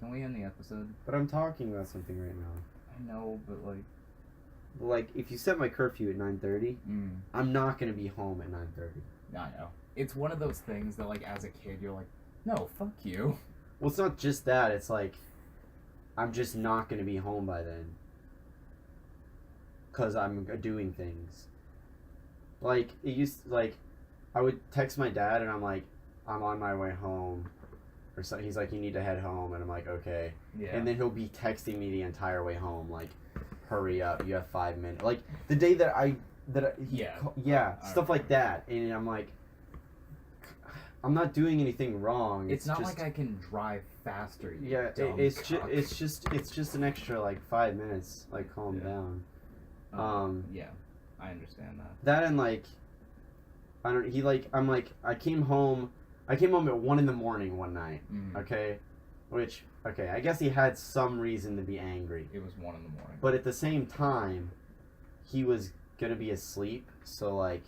can we end the episode? But I'm talking about something right now. I know, but like... Like, if you set my curfew at 9:30, I'm not gonna be home at 9:30. I know. It's one of those things that, like, as a kid, you're like, no, fuck you. Well, it's not just that. It's like, I'm just not gonna be home by then. Because I'm doing things. Like, it used like, I would text my dad and I'm like, I'm on my way home. Or so, he's like, you need to head home. And I'm like, okay. Yeah. And then he'll be texting me the entire way home. Like, hurry up, you have 5 minutes. Like, the day that Yeah. stuff like that. And I'm like, I'm not doing anything wrong. It's not just, like I can drive faster. You yeah, dumb it's cock. just an extra like 5 minutes. Like, calm down. Yeah, I understand that. That and like, I came home at 1 in the morning one night. Okay, okay, I guess he had some reason to be angry. It was 1 in the morning. But at the same time, he was gonna be asleep. So like,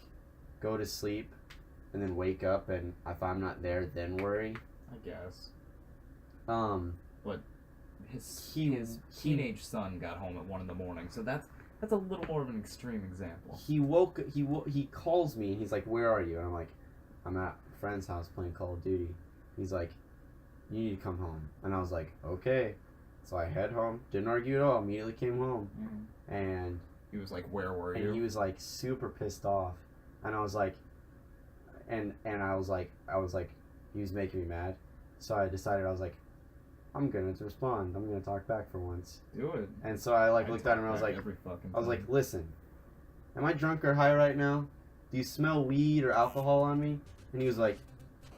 go to sleep, and then wake up, and if I'm not there, then worry. I guess. But his teenage son got home at 1 in the morning, so that's a little more of an extreme example. He calls me and he's like, "Where are you?" And I'm like, "I'm at a friend's house playing Call of Duty." He's like, "You need to come home." And I was like, "Okay." So I head home, didn't argue at all, immediately came home. And he was like, "Where were you?" And he was like super pissed off. And I was like, and I was like, he was making me mad. So I decided, I was like, I'm gonna respond. I'm gonna talk back for once. Do it. And so I like looked at him and I was like, listen, am I drunk or high right now? Do you smell weed or alcohol on me? And he was like,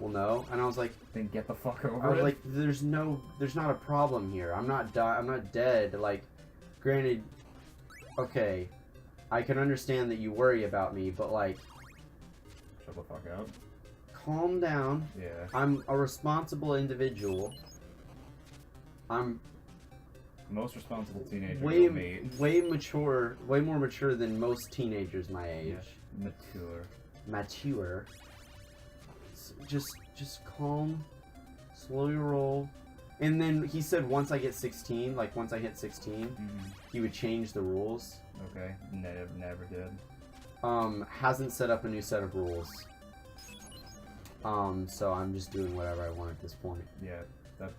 well, no. And I was like, then get the fuck over it. I was like, there's not a problem here. I'm not dead. Like, granted, okay, I can understand that you worry about me, but like, shut the fuck up. Calm down. Yeah. I'm a responsible individual. I'm most responsible teenager way more mature than most teenagers my age. Yeah. Mature. Just calm, slowly roll. And then he said once I hit 16, he would change the rules. Okay, never did. Hasn't set up a new set of rules. So I'm just doing whatever I want at this point. Yeah,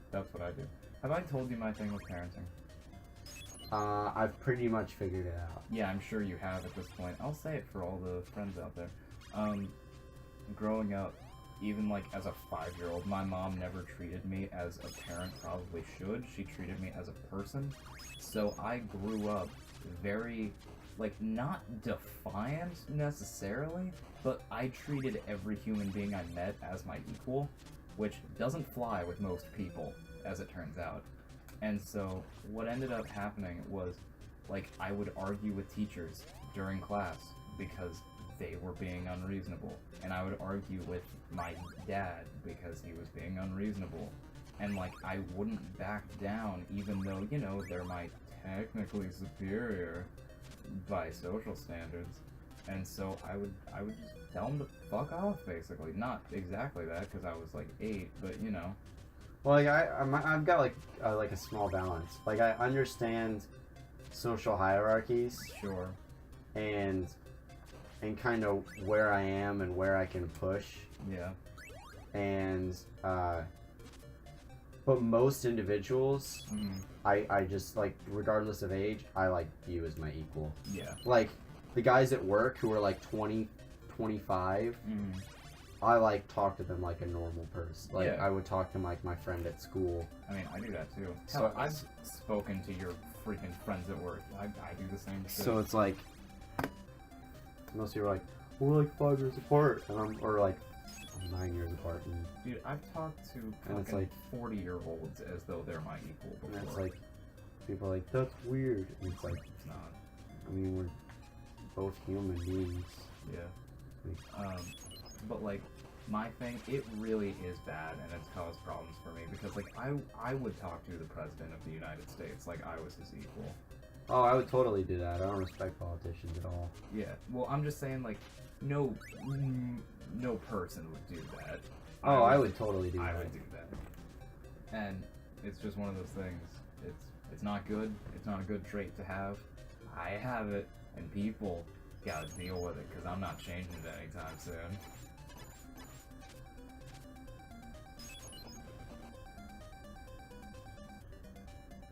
that's what I do. Have I told you my thing with parenting? I've pretty much figured it out. Yeah, I'm sure you have at this point. I'll say it for all the friends out there. Growing up, even like as a 5-year-old, my mom never treated me as a parent probably should. She treated me as a person. So I grew up very, like, not defiant necessarily, but I treated every human being I met as my equal, which doesn't fly with most people, as it turns out. And so what ended up happening was, like, I would argue with teachers during class because they were being unreasonable, and I would argue with my dad because he was being unreasonable, and like, I wouldn't back down even though, you know, they're my technically superior by social standards. And so I would just tell them to fuck off, basically. Not exactly that, because I was like 8, but you know. Well, like, I've got like a small balance. Like, I understand social hierarchies. Sure. And kind of where I am and where I can push. Yeah. And but most individuals, I just, like, regardless of age, I like view as my equal. Yeah. Like, the guys at work who are like 20, 25, I like talk to them like a normal person. Like, yeah. I would talk to like my friend at school. I mean, I do that too. So hell, I've spoken to your freaking friends at work. I do the same shit. So it's like, most people are like, we're like 5 years apart, or like 9 years apart, and Dude, I've talked to And it's fucking like- 40-year-olds as though they're my equal before. it's like people are like, that's weird. And it's like, It's not. I mean, we're both human beings. Yeah. But like, my thing, it really is bad, and it's caused problems for me, because like, I would talk to the President of the United States like I was his equal. Oh, I would totally do that. I don't respect politicians at all. Yeah, well, I'm just saying, like, no person would do that. Oh, I would totally do I that. would do that. And it's just one of those things. It's not good. It's not a good trait to have. I have it, and people gotta deal with it, because I'm not changing it anytime soon.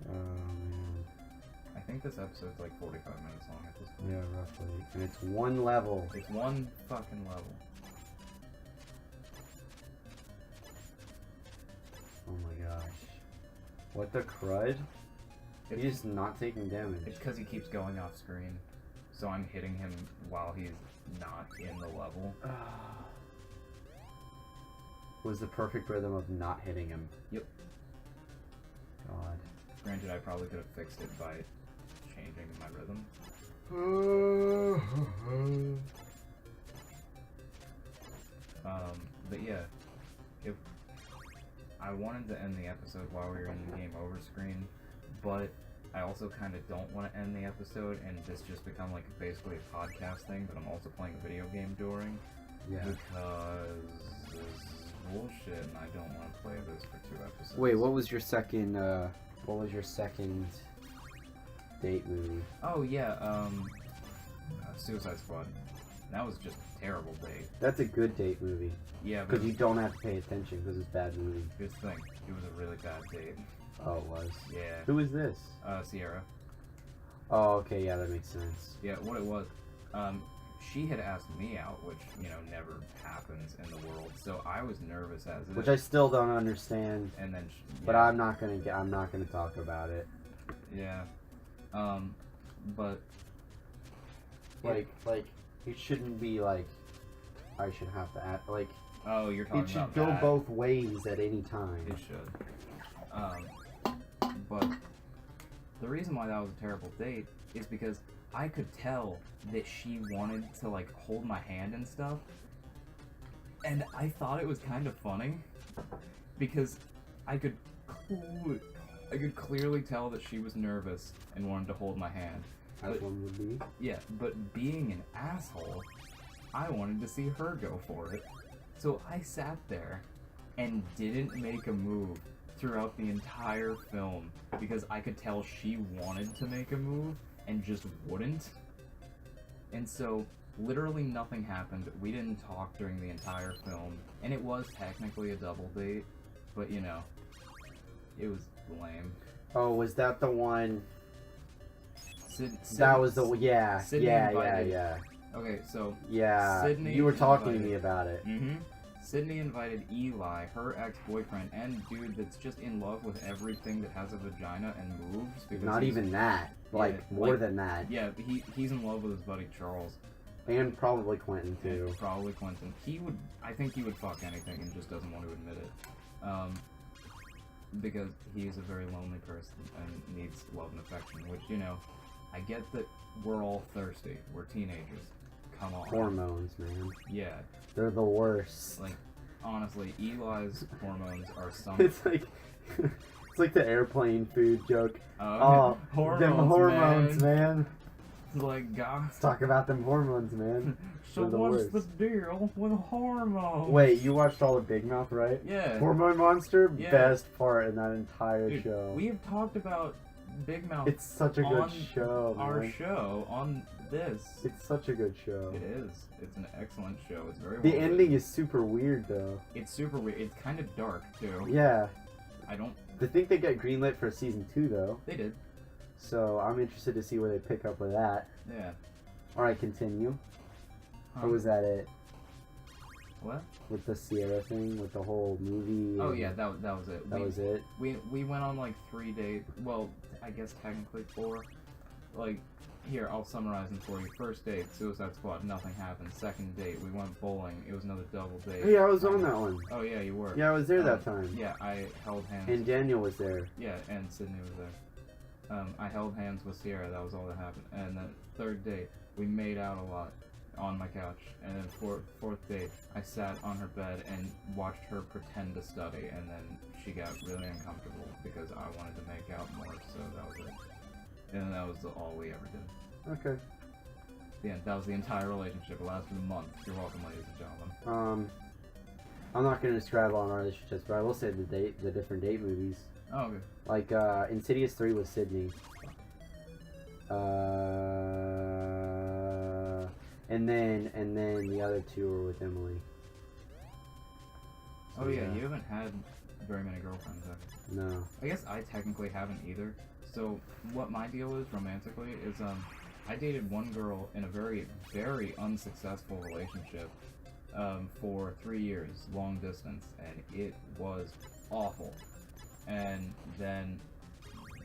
Oh, man. I think this episode's like 45 minutes long at this point. Yeah, roughly. And it's one level. It's one fucking level. Oh my gosh. What the crud? It's, He's not taking damage. it's because he keeps going off screen, so I'm hitting him while he's not in the level. Was the perfect rhythm of not hitting him. Yep. God. Granted, I probably could have fixed it by changing my rhythm. But yeah, if I wanted to end the episode while we were in the game over screen, but I also kind of don't want to end the episode and this just become like basically a podcast thing, but I'm also playing a video game during, Yeah. because this is bullshit and I don't want to play this for 2 episodes. Wait, what was your second date movie? Oh yeah, Suicide Squad. That was just a terrible date. That's a good date movie. Yeah, but Because you don't have to pay attention because it's a bad movie. here's the thing. It was a really bad date. Oh, it was. Yeah. Who is this? Sierra. Oh, okay, yeah, that makes sense. Yeah, what it was, she had asked me out, which, you know, never happens in the world. So I was nervous as it Which is. I still don't understand. And then, But I'm not gonna talk about it. Yeah. But. Like, it shouldn't be like, I should have to act, like, Oh, you're talking it should about go that. both ways at any time. It should. But the reason why that was a terrible date is because I could tell that she wanted to like hold my hand and stuff, and I thought it was kind of funny because I could clearly tell that she was nervous and wanted to hold my hand. As one would be. Yeah, but being an asshole, I wanted to see her go for it. So I sat there and didn't make a move throughout the entire film because I could tell she wanted to make a move and just wouldn't. And so literally nothing happened. We didn't talk during the entire film, and it was technically a double date, but you know, it was lame. Oh, was that the one? Sid, That was the yeah, Sydney yeah. Okay, so Yeah, Sydney you were talking to invited- me about it. Sydney invited Eli, her ex-boyfriend, and dude that's just in love with everything that has a vagina and moves. Because Not he's- even that. Like, Yeah, more like- than that. Yeah, he's in love with his buddy Charles. And probably Quentin, too. And probably Quentin. I think he would fuck anything and just doesn't want to admit it. Because he's a very lonely person and needs love and affection, which, you know, I get that we're all thirsty. We're teenagers. Come on. Hormones, man. Yeah. They're the worst. Like, honestly, Eli's hormones are some... It's like the airplane food joke. Oh, them hormones, man. Like, God. Let's talk about them hormones, man. So They're the what's worst. the deal with hormones? Wait, you watched all of Big Mouth, right? Yeah. Hormone Monster, Yeah. best part in that entire Dude, show. we have talked about Big Mouth It's such a good on show, our man. show, on this. It's such a good show. It is. It's an excellent show. It's very The well ending written. is super weird, though. It's super weird. It's kind of dark, too. Yeah. I don't... I think they got greenlit for season 2, though. They did. So I'm interested to see where they pick up with that. Yeah. Alright, continue. Huh. Or was that it? What? With the Sierra thing, with the whole movie? Oh, and yeah, that was it. That was it? We went on, like, 3 dates. Well, I guess technically 4. Like, here, I'll summarize them for you. First date, Suicide Squad, nothing happened. Second date, we went bowling. It was another double date. Yeah, I was on that one. Oh yeah, you were. Yeah, I was there that time. Yeah, I held hands. And Daniel was there. Yeah, and Sydney was there. I held hands with Sierra. That was all that happened. And then third date, we made out a lot on my couch. And then fourth date, I sat on her bed and watched her pretend to study. And then she got really uncomfortable because I wanted to make out more. So that was it. And that was all we ever did. Okay. The end. That was the entire relationship. It lasted a month. You're welcome, ladies and gentlemen. I'm not gonna describe all my relationships, but I will say the different date movies. Oh, okay. Like Insidious 3 was Sydney. And then the other two were with Emily. So, Oh yeah, you haven't had very many girlfriends, have you? No. I guess I technically haven't either. So what my deal is romantically is I dated one girl in a very, very unsuccessful relationship for 3 years, long distance, and it was awful. And then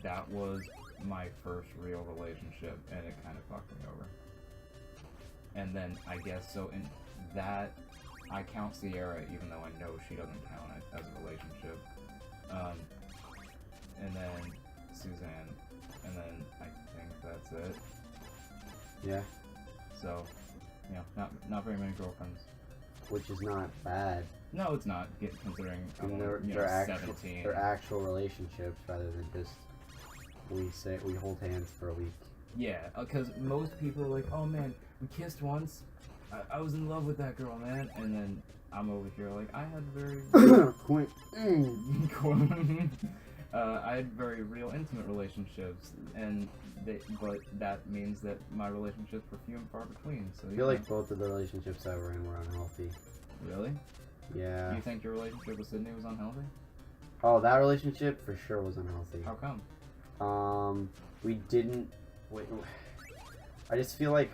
that was my first real relationship, and it kind of fucked me over. And then I guess so in that I count Sierra, even though I know she doesn't count it as a relationship. And then Suzanne, and then I think that's it. Yeah. So, you know, not very many girlfriends. Which is not bad. No, it's not. Considering I'm only, They're 17. They're actual relationships rather than just we hold hands for a week. Yeah, because most people are like, oh man, we kissed once. I was in love with that girl, man. And then I'm over here like, I had very I had very real intimate relationships, but that means that my relationships were few and far between. So I feel like both of the relationships I were in were unhealthy. Really? Yeah. Do you think your relationship with Sydney was unhealthy? Oh, that relationship for sure was unhealthy. How come? We didn't. Wait, I just feel like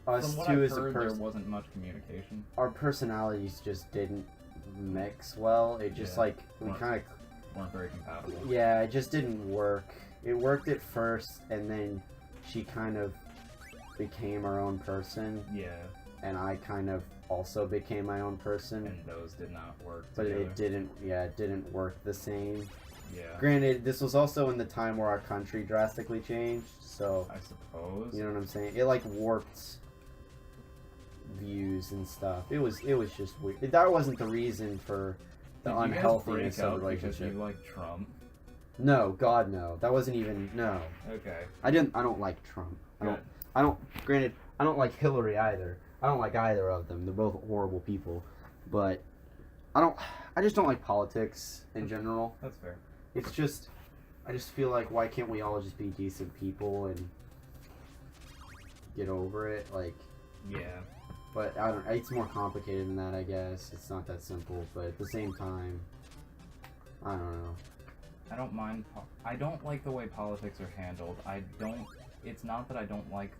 us from what two I've as a heard, person, there wasn't much communication. our personalities just didn't mix well. It just like we kind of weren't very compatible. Yeah, it just didn't work. It worked at first, and then she kind of became her own person. Yeah. And I kind of also became my own person. And those did not work But together. it didn't. Yeah, it didn't work the same. Yeah. Granted, this was also in the time where our country drastically changed, so I suppose. you know what I'm saying. It like warped views and stuff. It was just weird. That wasn't the reason for the unhealthiness of the relationship. Because you like Trump? No, God no. That wasn't even no. Okay. I don't like Trump. Granted, I don't like Hillary either. I don't like either of them. They're both horrible people. But I just don't like politics in general. That's fair. It's just, I just feel like, why can't we all just be decent people and get over it? Like, yeah. But it's more complicated than that, I guess. It's not that simple, but at the same time, I don't know. I don't mind, I don't like the way politics are handled. It's not that I don't like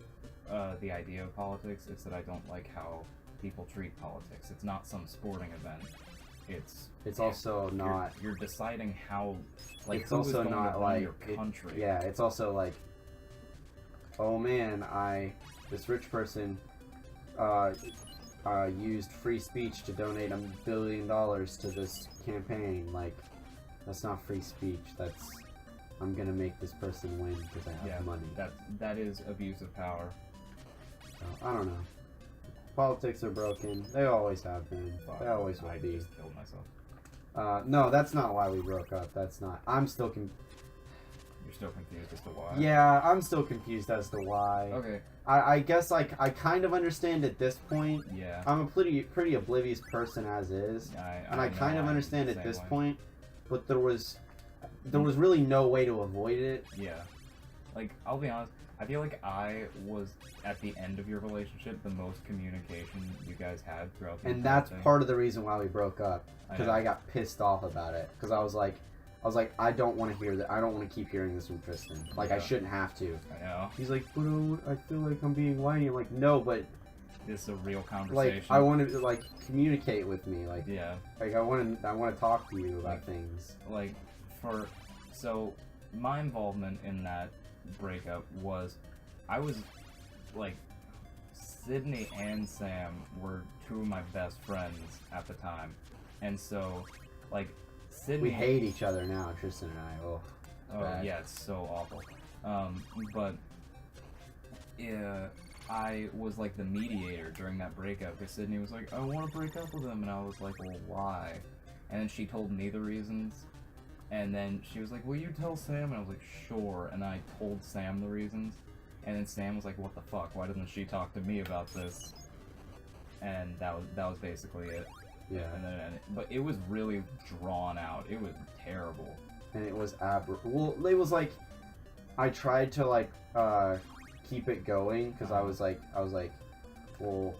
the idea of politics, it's that I don't like how people treat politics. It's not some sporting event. It's also not. You're deciding how. Like, it's also not like your country. Yeah, it's also like, oh man, this rich person used free speech to donate $1 billion to this campaign. Like, that's not free speech. That's, I'm gonna make this person win because I have money. That is abuse of power. So, I don't know. Politics are broken. They always have been. They always will be. I just killed myself. No, that's not why we broke up. That's not. I'm still You're still confused as to why? Yeah, I'm still confused as to why. Okay. I guess, like, I kind of understand at this point. Yeah. I'm a pretty oblivious person as is. I kind of understand at this point, but there was really no way to avoid it. Yeah. Like, I'll be honest, I feel like I was, at the end of your relationship, the most communication you guys had throughout the And that's part of the reason why we broke up. Because I got pissed off about it. Because I was like, I don't want to hear that. I don't want to keep hearing this from Tristan. Like, I shouldn't have to. I know. He's like, but I feel like I'm being whiny. I'm like, no, but this is a real conversation. Like, I want to, like, communicate with me. Like, yeah. Like, I want to talk to you about things. Like, so my involvement in that breakup was, I was like, Sydney and Sam were two of my best friends at the time, and so like Sydney. We hate each other now, Tristan and I. Oh bad. Yeah, it's so awful. But yeah, I was like the mediator during that breakup because Sydney was like, I want to break up with him, and I was like, well, why? And then she told me the reasons, and then she was like, will you tell Sam? And I was like, sure. And I told Sam the reasons, and then Sam was like, what the fuck? Why doesn't she talk to me about this? And that was basically it. Yeah. But it was really drawn out. It was terrible. And it was well, it was like, I tried to like keep it going because I was like, well,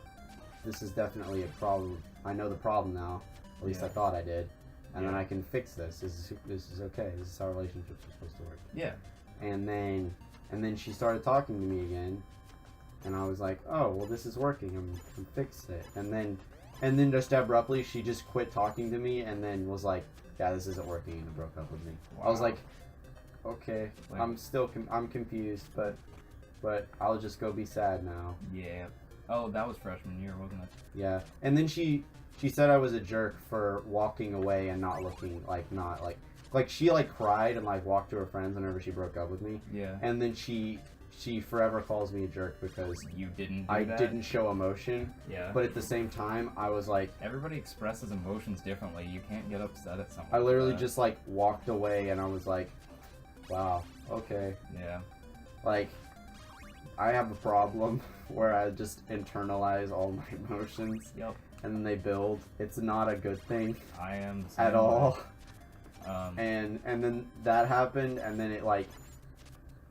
this is definitely a problem. I know the problem now. At least I thought I did, and then I can fix this. This is okay. This is how relationships are supposed to work. Yeah. And then she started talking to me again, and I was like, oh, well, this is working. I'm fixed it. And then just abruptly, she just quit talking to me, and then was like, yeah, this isn't working, and broke up with me. Wow. I was like, okay, like, I'm confused, but I'll just go be sad now. Yeah. Oh, that was freshman year, wasn't it? Yeah. And then she said I was a jerk for walking away and not looking, like she like cried and like walked to her friends whenever she broke up with me. Yeah. And then she forever calls me a jerk because you didn't didn't show emotion. Yeah. But at the same time, I was like, everybody expresses emotions differently. You can't get upset at someone. I literally just like walked away, and I was like, wow, okay. Yeah. Like, I have a problem where I just internalize all my emotions. Yep. And then they build. It's not a good thing. I am at all. And then that happened, and then it like,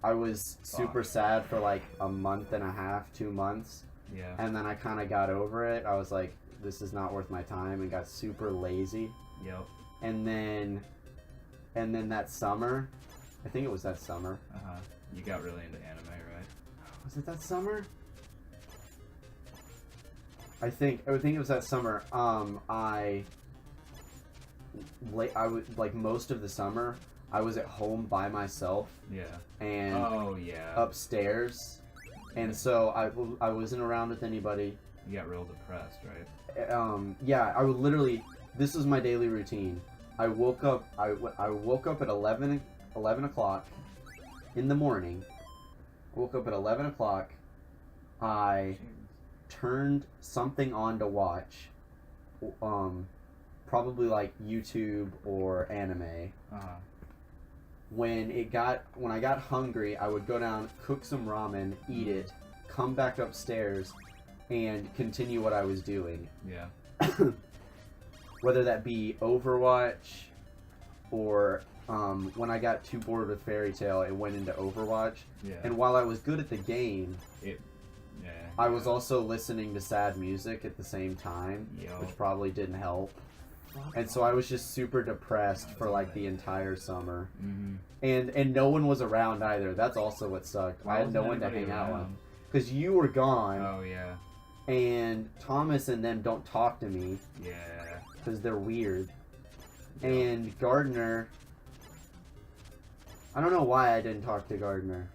I was super sad for like a month and a half, 2 months. Yeah. And then I kind of got over it. I was like, this is not worth my time, and got super lazy. Yep. And then that summer, I think it was that summer. You got really into anime, right? Was it that summer? I think it was that summer. I was like most of the summer I was at home by myself. Yeah. And yeah. upstairs, and so I wasn't around with anybody. You got real depressed, right? Yeah. I would literally. This was my daily routine. I woke up. I woke up at 11 o'clock in the morning. Woke up at 11 o'clock. I turned something on to watch, probably like YouTube or anime. When I got hungry, I would go down, cook some ramen, eat it, come back upstairs, and continue what I was doing. Yeah. Whether that be Overwatch, or when I got too bored with Fairy Tail, it went into Overwatch. Yeah. And while I was good at the game, I was also also listening to sad music at the same time, which probably didn't help. And so I was just super depressed for like the entire summer. Mm-hmm. And no one was around either. That's also what sucked. I had no one to hang out with. Because you were gone. Oh, yeah. And Thomas and them don't talk to me. Yeah. Because they're weird. And Gardner... I don't know why I didn't talk to Gardner.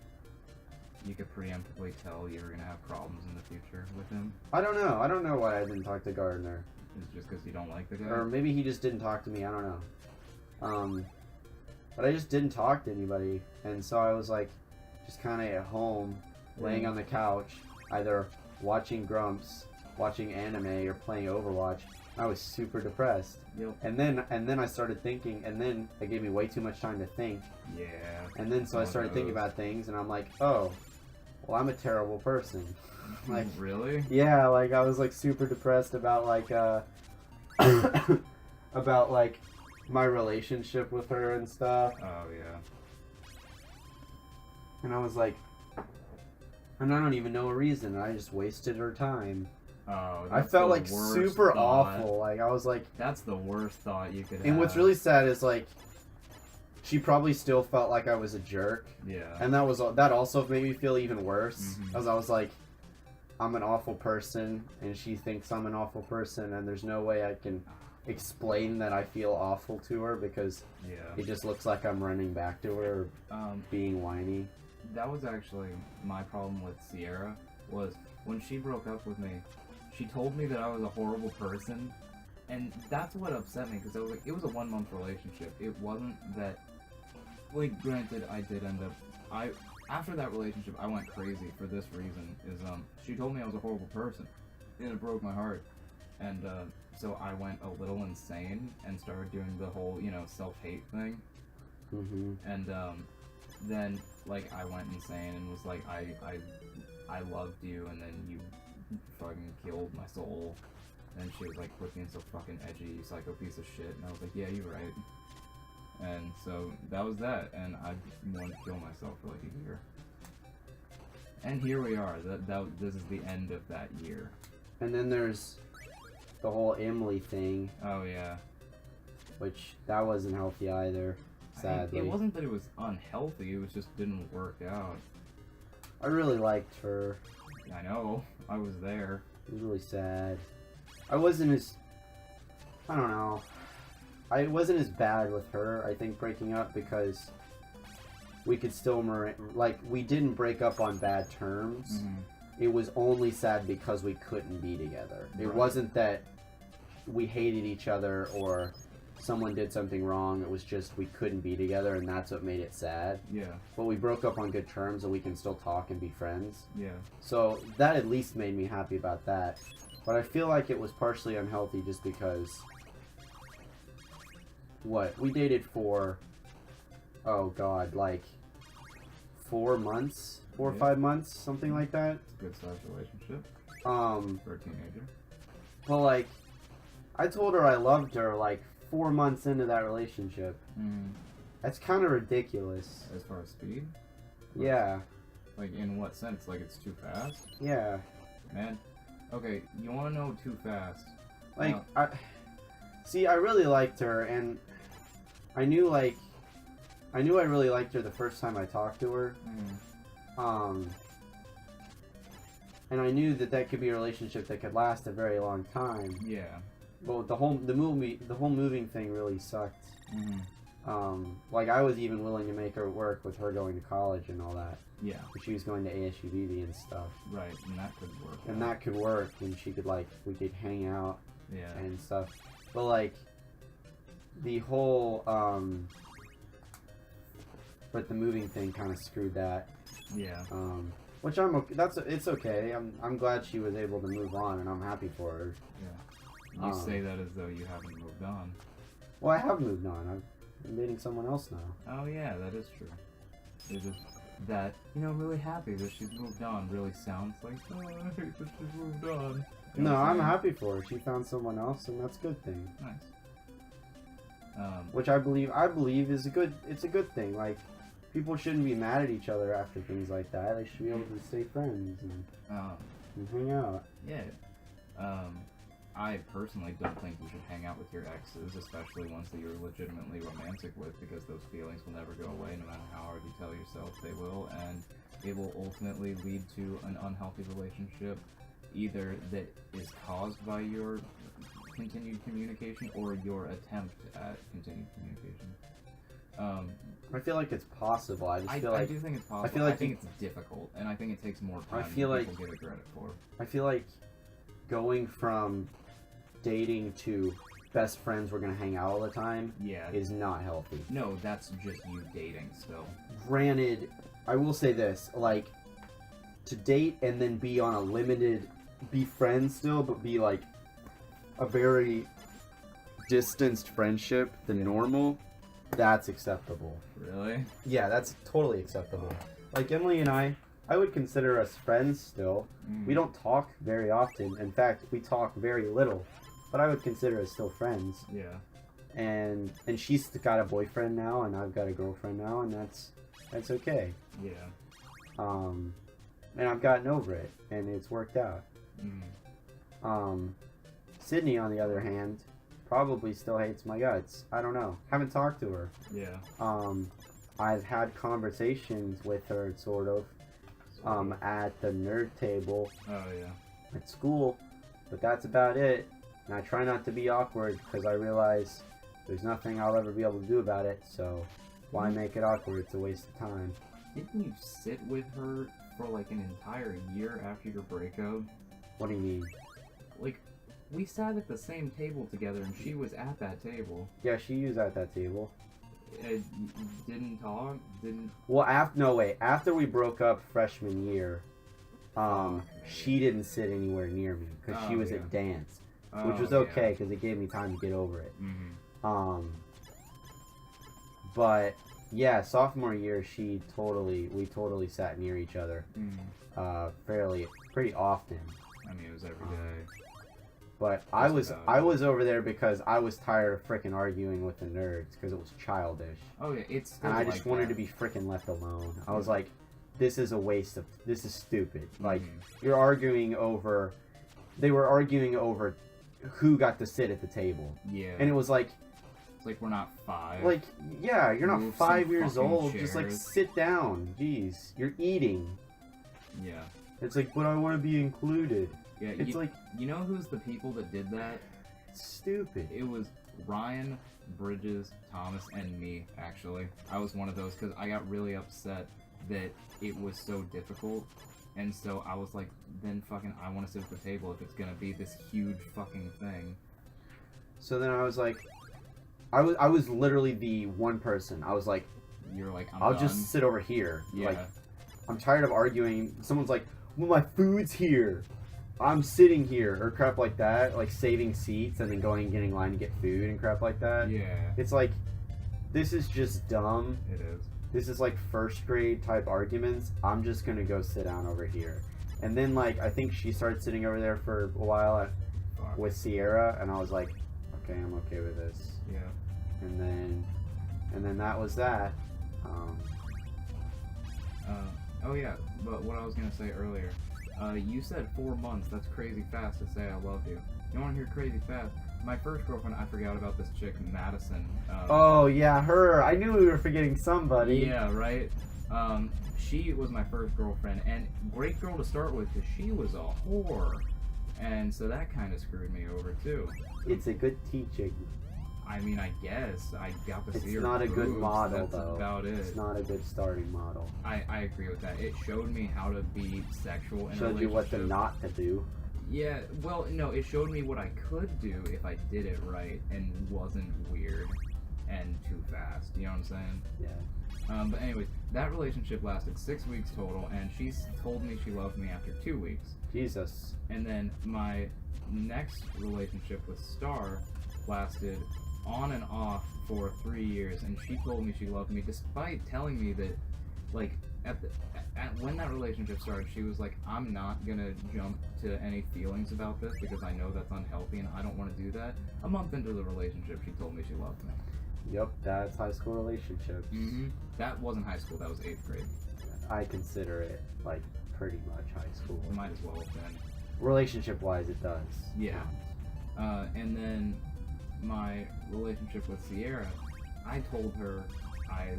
You could preemptively tell you were going to have problems in the future with him. I don't know. I don't know why I didn't talk to Gardner. It's just because you don't like the guy? Or maybe he just didn't talk to me. I don't know. But I just didn't talk to anybody. And so I was like, just kind of at home, laying on the couch, either watching Grumps, watching anime, or playing Overwatch. I was super depressed. Yep. And then I started thinking, and then it gave me way too much time to think. Yeah. And then so I started thinking about things, and I'm like, oh, well, I'm a terrible person. Like, really? Yeah, like I was like super depressed about like about like my relationship with her and stuff. Oh yeah. And I was like, and I don't even know a reason. I just wasted her time. Oh, I felt like super awful. Like I was like, that's the worst thought you could have. And what's really sad is like, she probably still felt like I was a jerk. Yeah. And that also made me feel even worse, because I was like, I'm an awful person, and she thinks I'm an awful person, and there's no way I can explain that I feel awful to her, because it just looks like I'm running back to her, being whiny. that was actually my problem with Sierra, was when she broke up with me, she told me that I was a horrible person, and that's what upset me, because I was like, it was a 1 month relationship. It wasn't that, like, granted, I did end up, after that relationship, I went crazy for this reason, is, she told me I was a horrible person, and it broke my heart, and, so I went a little insane, and started doing the whole, you know, self-hate thing, and, then, like, I went insane, and was like, I loved you, and then you fucking killed my soul, and she was like, quit being so fucking edgy, you psycho piece of shit, and I was like, yeah, you're right. And so that was that, and I wanted to kill myself for like a year. And here we are. This is the end of that year. And then there's the whole Emily thing. Oh yeah. Which that wasn't healthy either. Sadly. It wasn't that it was unhealthy. It was just didn't work out. I really liked her. I know. I was there. It was really sad. I wasn't as... I don't know. I wasn't as bad with her, I think, breaking up, because we could still... like, we didn't break up on bad terms. It was only sad because we couldn't be together. It wasn't that we hated each other or someone did something wrong. It was just we couldn't be together, and that's what made it sad. Yeah. But we broke up on good terms, and we can still talk and be friends. Yeah. So that at least made me happy about that. But I feel like it was partially unhealthy just because... What? We dated for... Oh, God, like... 4 months? 4 or 5 months? Something like that? It's a good-sized relationship. For a teenager. Well, like... I told her I loved her, like, 4 months into that relationship. That's kind of ridiculous. As far as speed? Yeah. Like, in what sense? Like, it's too fast? Yeah. Man. Okay, you want to know too fast. Like, I really liked her, and I knew I really liked her the first time I talked to her. And I knew that could be a relationship that could last a very long time. Yeah. But the whole moving thing really sucked. Like, I was even willing to make her work with her going to college and all that. Yeah. She was going to ASUBB and stuff. Right, and that could work. And that could work, and she could, like, we could hang out. Yeah. And stuff. But, like, the whole, but the moving thing kind of screwed that. Yeah. Which it's okay. I'm glad she was able to move on, and I'm happy for her. Yeah. You say that as though you haven't moved on. Well, I have moved on. I'm dating someone else now. Oh yeah, that is true. It's just that, you know, really happy that she's moved on really sounds like, oh, I hate that she's moved on. You know no, I'm happy for her. She found someone else, and that's a good thing. Nice. Which I believe is it's a good thing. Like, people shouldn't be mad at each other after things like that. They should be able to stay friends and hang out. Yeah. I personally don't think you should hang out with your exes, especially ones that you're legitimately romantic with, because those feelings will never go away no matter how hard you tell yourself they will, and it will ultimately lead to an unhealthy relationship, either that is caused by your continued communication or your attempt at continued communication. I feel like it's possible. I do think it's possible. I think it's difficult, and I think it takes more time than people give it credit for. I feel like going from dating to best friends we're gonna hang out all the time is not healthy. No, that's just you dating still. Granted, I will say this, like, to date and then be on a limited, be friends still, but be like a very distanced friendship than normal, that's acceptable. Really? Yeah, that's totally acceptable. Like, Emily and I would consider us friends still. We don't talk very often. In fact, we talk very little. But I would consider us still friends. Yeah. And she's got a boyfriend now, and I've got a girlfriend now, and that's okay. Yeah. And I've gotten over it, and it's worked out. Sydney, on the other hand, probably still hates my guts. I don't know. Haven't talked to her. Yeah. I've had conversations with her, sort of, at the nerd table. Oh, yeah. At school, but that's about it. And I try not to be awkward, because I realize there's nothing I'll ever be able to do about it, so why make it awkward? It's a waste of time. didn't you sit with her for like an entire year after your breakup? What do you mean? Like, we sat at the same table together, and she was at that table. Yeah, she was at that table. Didn't talk. Didn't. Well, after we broke up freshman year, she didn't sit anywhere near me because she was at dance, which was okay because it gave me time to get over it. Mm-hmm. But yeah, sophomore year, we totally sat near each other, pretty often. I mean, it was every day. But I was over there because I was tired of frickin' arguing with the nerds because it was childish. Oh yeah, it's still and I like just wanted that. to be frickin' left alone. I was like, this is stupid. Like, you're arguing over, they were arguing over who got to sit at the table. Yeah. And it was like, it's like we're not 5. like, yeah, you're not Move 5 some years fucking old. Just like chairs. sit down. Jeez, you're eating. Yeah. It's like, but I want to be included. Yeah. It's like, you know who's the people that did that? stupid. It was Ryan, Bridges, Thomas, and me, actually. I was one of those because I got really upset that it was so difficult. And so I was like, then fucking I want to sit at the table if it's going to be this huge fucking thing. So then I was like, I was literally the one person. I was like, You're like, I'll done. just sit over here. Yeah. Like, I'm tired of arguing. Someone's like, well, my food's here. I'm sitting here, or crap like that, like saving seats and then going and getting in line to get food and crap like that. Yeah. It's like, this is just dumb. It is. This is like first grade type arguments. I'm just gonna go sit down over here. And then like, I think she started sitting over there for a while Fuck. with Sierra, and I was like, okay, I'm okay with this. Yeah. And then that was that. Oh yeah, but what I was gonna say earlier, you said 4 months. That's crazy fast to say I love you. You want to hear crazy fast? My first girlfriend, I forgot about this chick, Madison. Oh yeah, her. I knew we were forgetting somebody. Yeah, right. She was my first girlfriend, and great girl to start with, because she was a whore, and so that kind of screwed me over too. It's a good teaching. I mean, I guess I got to see her It's not a good boobs. model, That's though. about it. It's not a good starting model. I agree with that. It showed me how to be sexual in a Showed you what to relationship. not to do. Yeah, well, no, it showed me what I could do if I did it right and wasn't weird and too fast. You know what I'm saying? Yeah. But anyways, that relationship lasted 6 weeks total, and she told me she loved me after 2 weeks. Jesus. And then my next relationship with Star lasted on and off for 3 years, and she told me she loved me despite telling me that, like, when that relationship started, she was like, I'm not gonna jump to any feelings about this because I know that's unhealthy and I don't want to do that. A month into the relationship, she told me she loved me. Yep, that's high school relationships. Mm-hmm. That wasn't high school, that was 8th grade. I consider it, like, pretty much high school. It might as well have been. Relationship-wise, it does. Yeah. And then my relationship with Sierra, I told her I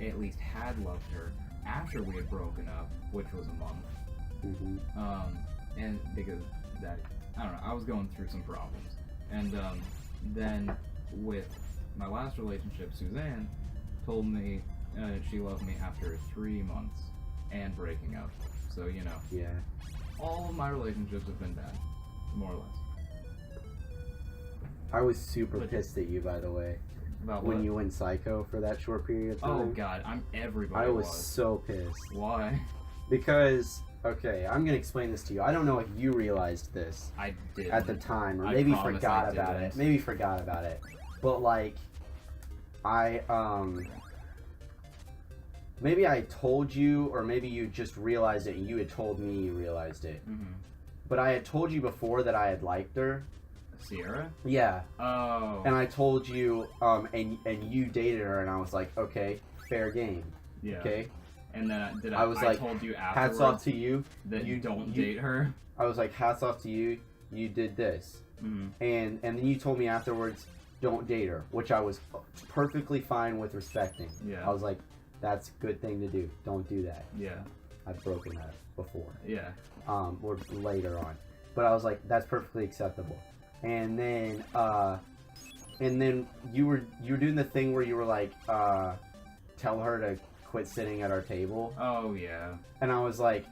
at least had loved her after we had broken up, which was a month. Mm-hmm. And because that, I don't know, I was going through some problems. And then with my last relationship, Suzanne told me she loved me after 3 months and breaking up. So, you know, Yeah. all of my relationships have been bad, more or less. I was super But- pissed at you, by the way, About when what? you went psycho for that short period of Oh time. god, everybody I was so pissed. Why? Because, okay, I'm gonna explain this to you. I don't know if you realized this I did. at the time, or I maybe promise forgot I about didn't. it. Maybe forgot about it. But like, maybe I told you, or maybe you just realized it and you had told me you realized it. Mm-hmm. But I had told you before that I had liked her. Sierra? Yeah. Oh. And I told you, and you dated her, and I was like, okay, fair game. Yeah. Okay. And then I was like, told you Hats afterwards off to you. that you you don't you- date her. I was like, hats off to you. You did this. Mm-hmm. And then you told me afterwards, don't date her, which I was perfectly fine with respecting. Yeah. I was like, that's a good thing to do. Don't do that. Yeah. I've broken that before. Yeah. Or later on. But I was like, that's perfectly acceptable. And then you were doing the thing where you were like, tell her to quit sitting at our table. Oh yeah. And I was like,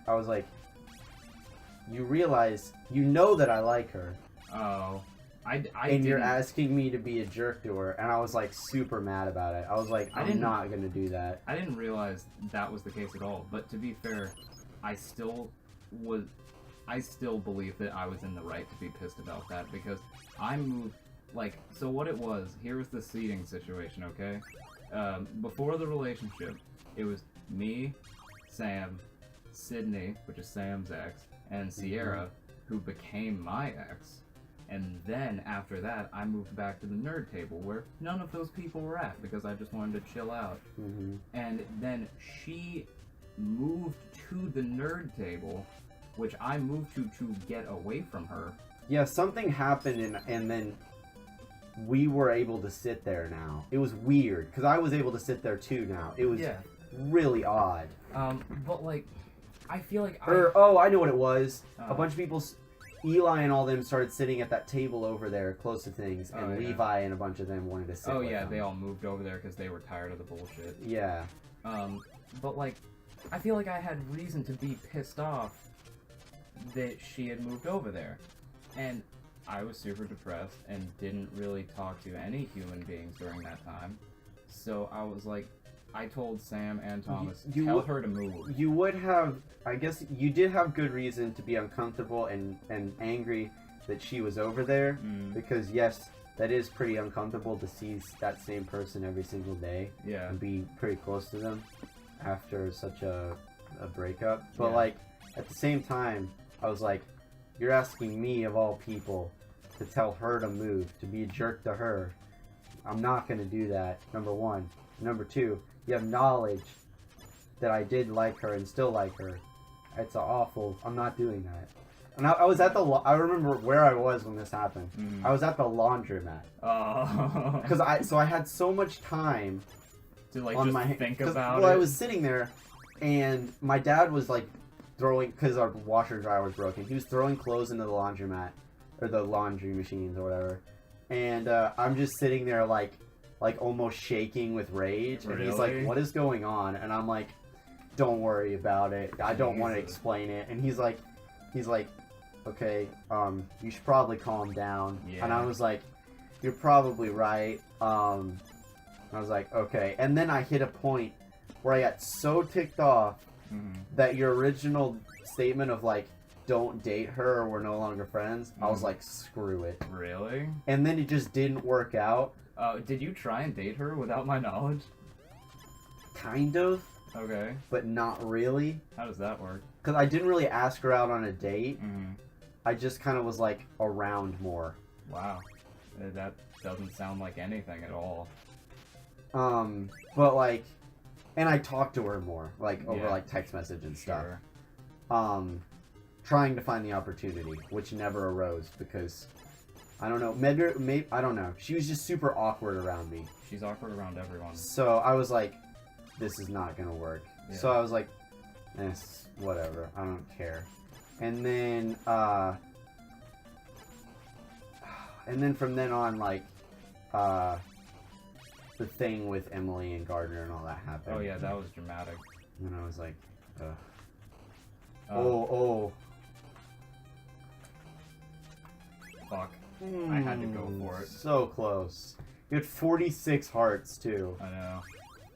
you realize, you know that I like her. Oh. And you're asking me to be a jerk to her, and I was like super mad about it. I was like, I'm not gonna do that. I didn't realize that was the case at all. But to be fair, I still believe that I was in the right to be pissed about that because I moved. Like, so what it was, here was the seating situation, okay? Before the relationship, it was me, Sam, Sydney, which is Sam's ex, and Sierra, who became my ex. And then, after that, I moved back to the nerd table, where none of those people were at, because I just wanted to chill out. And then she moved to the nerd table, which I moved to get away from her. Yeah, something happened, and then we were able to sit there now. It was weird, because I was able to sit there too now. It was really odd. But, like, I feel like oh, I know what it was. A bunch of people... Eli and all them started sitting at that table over there, close to things, and Levi and a bunch of them wanted to sit with them. They all moved over there because they were tired of the bullshit. Yeah. But, like, I feel like I had reason to be pissed off that she had moved over there. And I was super depressed and didn't really talk to any human beings during that time. So I was like, I told Sam and Thomas, tell her to move. You would have, I guess, you did have good reason to be uncomfortable and angry that she was over there. Because, yes, that is pretty uncomfortable to see that same person every single day. Yeah. And be pretty close to them after such a breakup. But, like, at the same time, I was like, you're asking me, of all people, to tell her to move, to be a jerk to her. I'm not going to do that, number one. Number two, you have knowledge that I did like her and still like her. It's awful. I'm not doing that. And I was at the... I remember where I was when this happened. I was at the laundromat. Oh. Because I had so much time to, like, on just think about it. Well, I was sitting there, and my dad was, like, throwing... Because our washer and dryer was broken. He was throwing clothes into the laundromat. Or the laundry machines or whatever. And I'm just sitting there, like almost shaking with rage. And he's like, what is going on? And I'm like, don't worry about it. I don't want to explain it. And he's like, okay, you should probably calm down. And I was like, you're probably right. I was like, okay. And then I hit a point where I got so ticked off that your original statement of, like, don't date her or we're no longer friends, I was like, screw it. Really? And then it just didn't work out. Did you try and date her without my knowledge? Kind of. Okay. But not really. How does that work? Because I didn't really ask her out on a date. I just kind of was, like, around more. Wow. That doesn't sound like anything at all. But, like, and I talked to her more, like, over, like, text message and stuff. Trying to find the opportunity, which never arose because... I don't know. Maybe I don't know. She was just super awkward around me. She's awkward around everyone. So I was like, this is not gonna work. Yeah. So I was like, whatever. I don't care. And then from then on, like, the thing with Emily and Gardner and all that happened. Oh yeah, that was dramatic. And I was like, ugh. Fuck. I had to go for it. So close. You had 46 hearts, too. I know.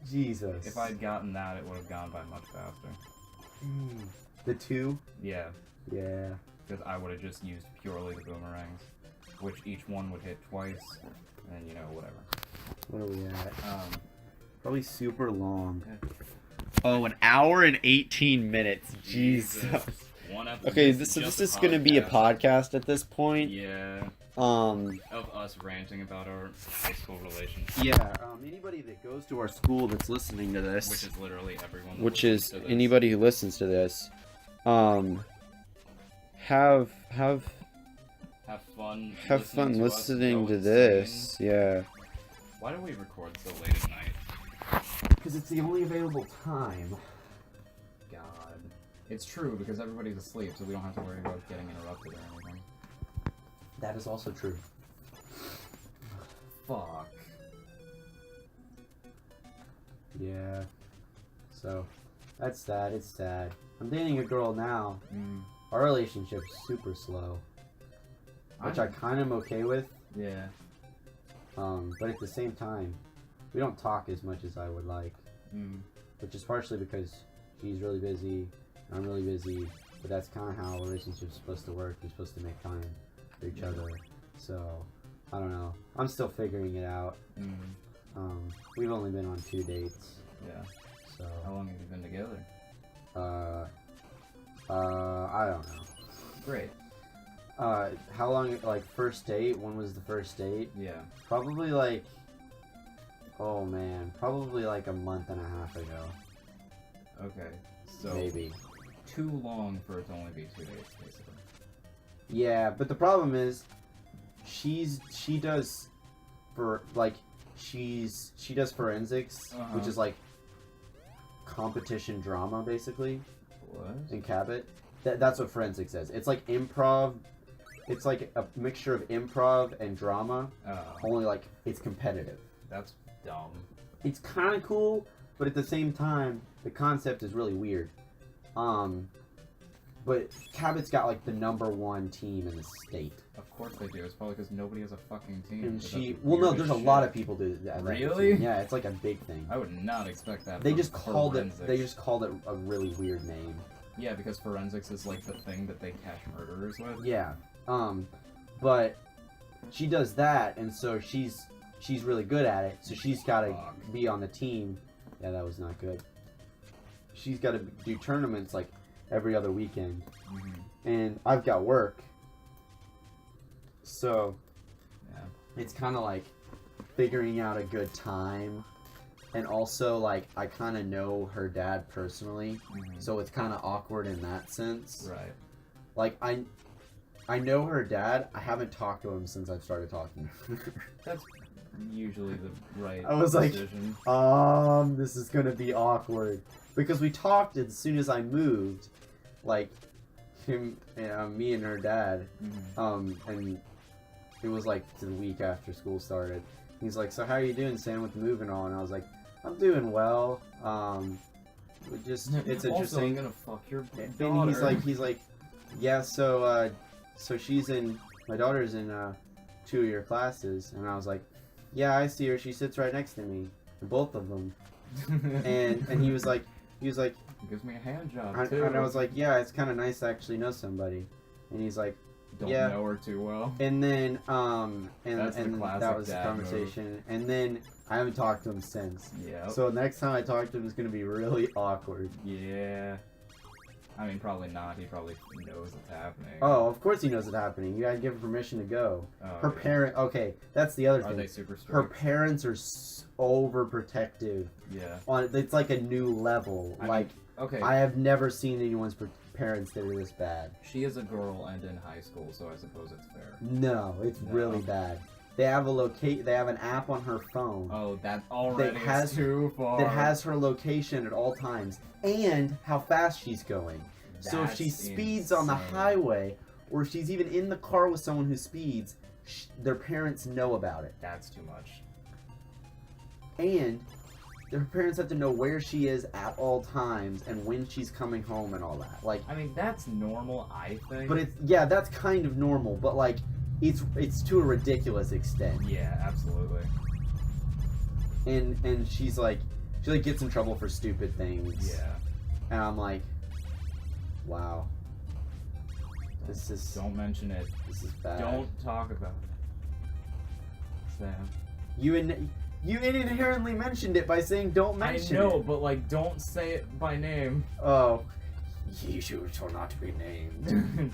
Jesus. If I'd gotten that, it would have gone by much faster. The 2? Yeah. Yeah. Because I would have just used purely the boomerangs, which each one would hit twice, and, you know, whatever. What are we at? Probably super long. Yeah. Oh, an hour and 18 minutes. Jesus. Okay, this is going to be a podcast at this point. Yeah. Of us ranting about our high school relationship. Yeah. Anybody that goes to our school that's listening to this, which is literally everyone. Which is anybody who listens to this, have fun listening to this. Yeah. Why do we record so late at night? Because it's the only available time. God. It's true, because everybody's asleep, so we don't have to worry about getting interrupted or anything. That is also true. Fuck. Yeah. So that's sad. It's sad. I'm dating a girl now. Mm. Our relationship's super slow, which I kind of am okay with. Yeah. But at the same time, we don't talk as much as I would like, which is partially because she's really busy, and I'm really busy. But that's kind of how a relationship's supposed to work. You're supposed to make time for each other. So I don't know. I'm still figuring it out. We've only been on 2 dates. Yeah. So. How long have you been together? I don't know. Great. How long, like, first date? When was the first date? Yeah. Probably like, oh man, probably like a month and a half ago. Okay. So. Maybe. Too long for it to only be 2 days, basically. Yeah, but the problem is, she does forensics, which is like competition drama, basically. What? In Cabot. That's what forensics is. It's like improv. It's like a mixture of improv and drama. Only like it's competitive. That's dumb. It's kind of cool, but at the same time, the concept is really weird. But Cabot's got like the #1 team in the state. Of course they do. It's probably because nobody has a fucking team. And no, there's a lot of people do that. Really? Yeah, it's like a big thing. I would not expect that. They just called it a really weird name. Yeah, because forensics is like the thing that they catch murderers with. Yeah. But she does that, and so she's really good at it. So she's got to be on the team. Yeah, that was not good. She's got to do tournaments like every other weekend, and I've got work. So it's kind of like figuring out a good time. And also, like, I kind of know her dad personally, so it's kind of awkward in that sense. Right. Like, I know her dad. I haven't talked to him since I've started talking. That's usually the right I was decision. Like, this is gonna be awkward. Because we talked as soon as I moved, like, me and her dad, and it was like the week after school started. He's like, so how are you doing, Sam, with the move and all? And I was like, I'm doing well. It's interesting. Also, I'm gonna fuck your daughter. And he's like, yeah. So my daughter's in 2 of your classes, and I was like, yeah, I see her. She sits right next to me, both of them. and he was like, gives me a hand job too. And I was like, yeah, it's kind of nice to actually know somebody. And he's like, don't yeah. know her too well. And then That's the classic that was the dad conversation. move. And then I haven't talked to him since. Yeah. So next time I talk to him, it's gonna be really awkward. Yeah. I mean, probably not. He probably knows it's happening. Oh, of course he knows it's happening. You gotta give him permission to go. Her parent. Okay, that's the other thing. Are they super strict? Her parents are overprotective. Yeah. It's like a new level. Okay. I have never seen anyone's parents that are this bad. She is a girl and in high school, so I suppose it's fair. No, it's really bad. They have They have an app on her phone. Oh, that already is too far. That has her location at all times and how fast she's going. So if she speeds on the highway, or if she's even in the car with someone who speeds, their parents know about it. That's too much. And their parents have to know where she is at all times and when she's coming home and all that. Like, I mean, that's normal, I think. But that's kind of normal. But like, it's to a ridiculous extent. Yeah, absolutely. And she gets in trouble for stupid things. Yeah. And I'm like, wow. Don't mention it. This is bad. Don't talk about it, Sam. You inherently mentioned it by saying don't mention it. I know, but like, don't say it by name. Oh. He shall not be named.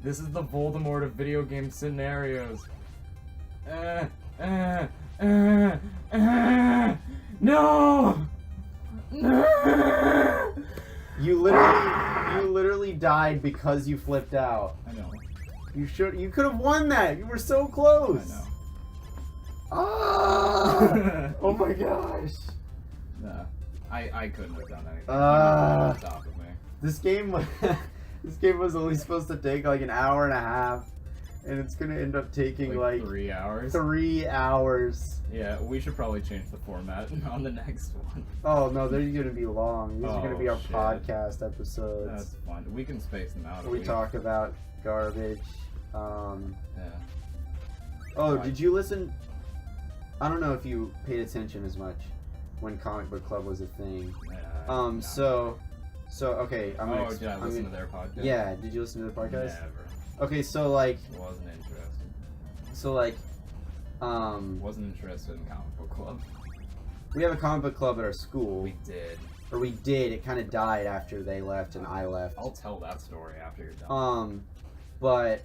This is the Voldemort of video game scenarios. No! You literally died because you flipped out. I know. You could have won that. You were so close. I know. Ah! Oh my gosh. Nah. I couldn't have done anything. On top of me. This game was only supposed to take like an hour and a half, and it's gonna end up taking like like 3 hours. 3 hours. Yeah, we should probably change the format on the next one. Oh no, they're gonna be long. These are gonna be our shit. podcast episodes. That's fun. We can space them out. We talk about garbage. Yeah. Oh, did you listen? I don't know if you paid attention as much when Comic Book Club was a thing. No. So okay. Did I listen to their podcast? Yeah. Did you listen to their podcast? Never. Okay, so like. Wasn't interested. So like. Wasn't interested in Comic Book Club. We have a comic book club at our school. We did. Or we did. It kind of died after they left and I left. I'll tell that story after you're done. But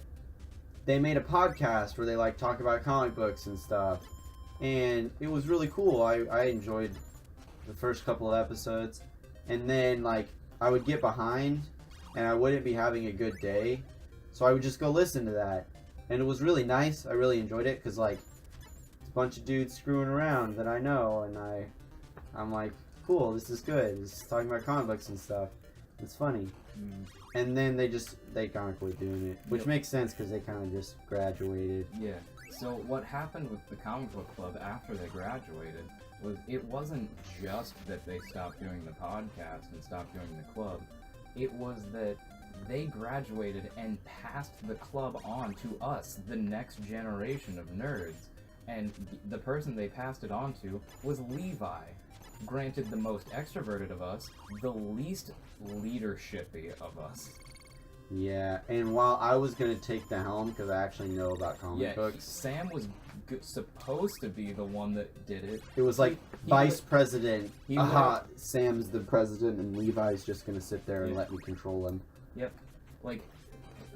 they made a podcast where they like talk about comic books and stuff, and it was really cool. I enjoyed the first couple of episodes, and then like I would get behind, and I wouldn't be having a good day, so I would just go listen to that, and it was really nice. I really enjoyed it because like it's a bunch of dudes screwing around that I know, and I'm like, cool, this is good. This is talking about comic books and stuff. It's funny. And then they kind of quit doing it, which makes sense because they kind of just graduated. Yeah. So what happened with the comic book club after they graduated was it wasn't just that they stopped doing the podcast and stopped doing the club. It was that they graduated and passed the club on to us, the next generation of nerds. And the person they passed it on to was Levi. Granted, the most extroverted of us, the least leadershipy of us. Yeah, and while I was gonna take the helm because I actually know about comic books, Sam was supposed to be the one that did it. It was like vice president. Aha, Sam's the president, and Levi's just gonna sit there and let me control him. Yep, like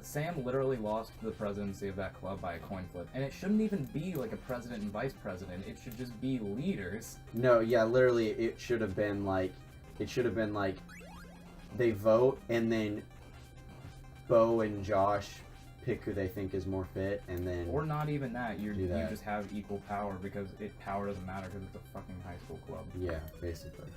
Sam literally lost the presidency of that club by a coin flip, and it shouldn't even be like a president and vice president. It should just be leaders. No, yeah, literally, it should have been like, they vote and then Bo and Josh pick who they think is more fit, and then or not even that. You that. just have equal power because power doesn't matter because it's a fucking high school club. Yeah, basically.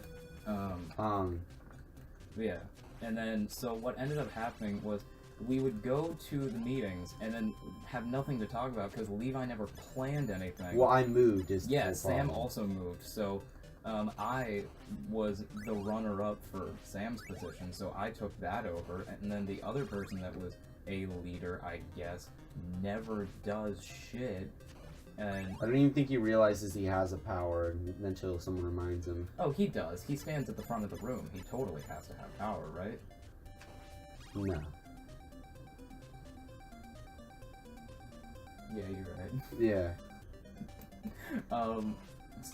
Yeah, and then so what ended up happening was we would go to the meetings and then have nothing to talk about because Levi never planned anything. Well, I moved. Yeah, Sam also moved, so I was the runner-up for Sam's position, so I took that over, and then the other person that was a leader, I guess, never does shit, and... I don't even think he realizes he has a power until someone reminds him. Oh, he does. He stands at the front of the room. He totally has to have power, right? No. Yeah, you're right. Yeah.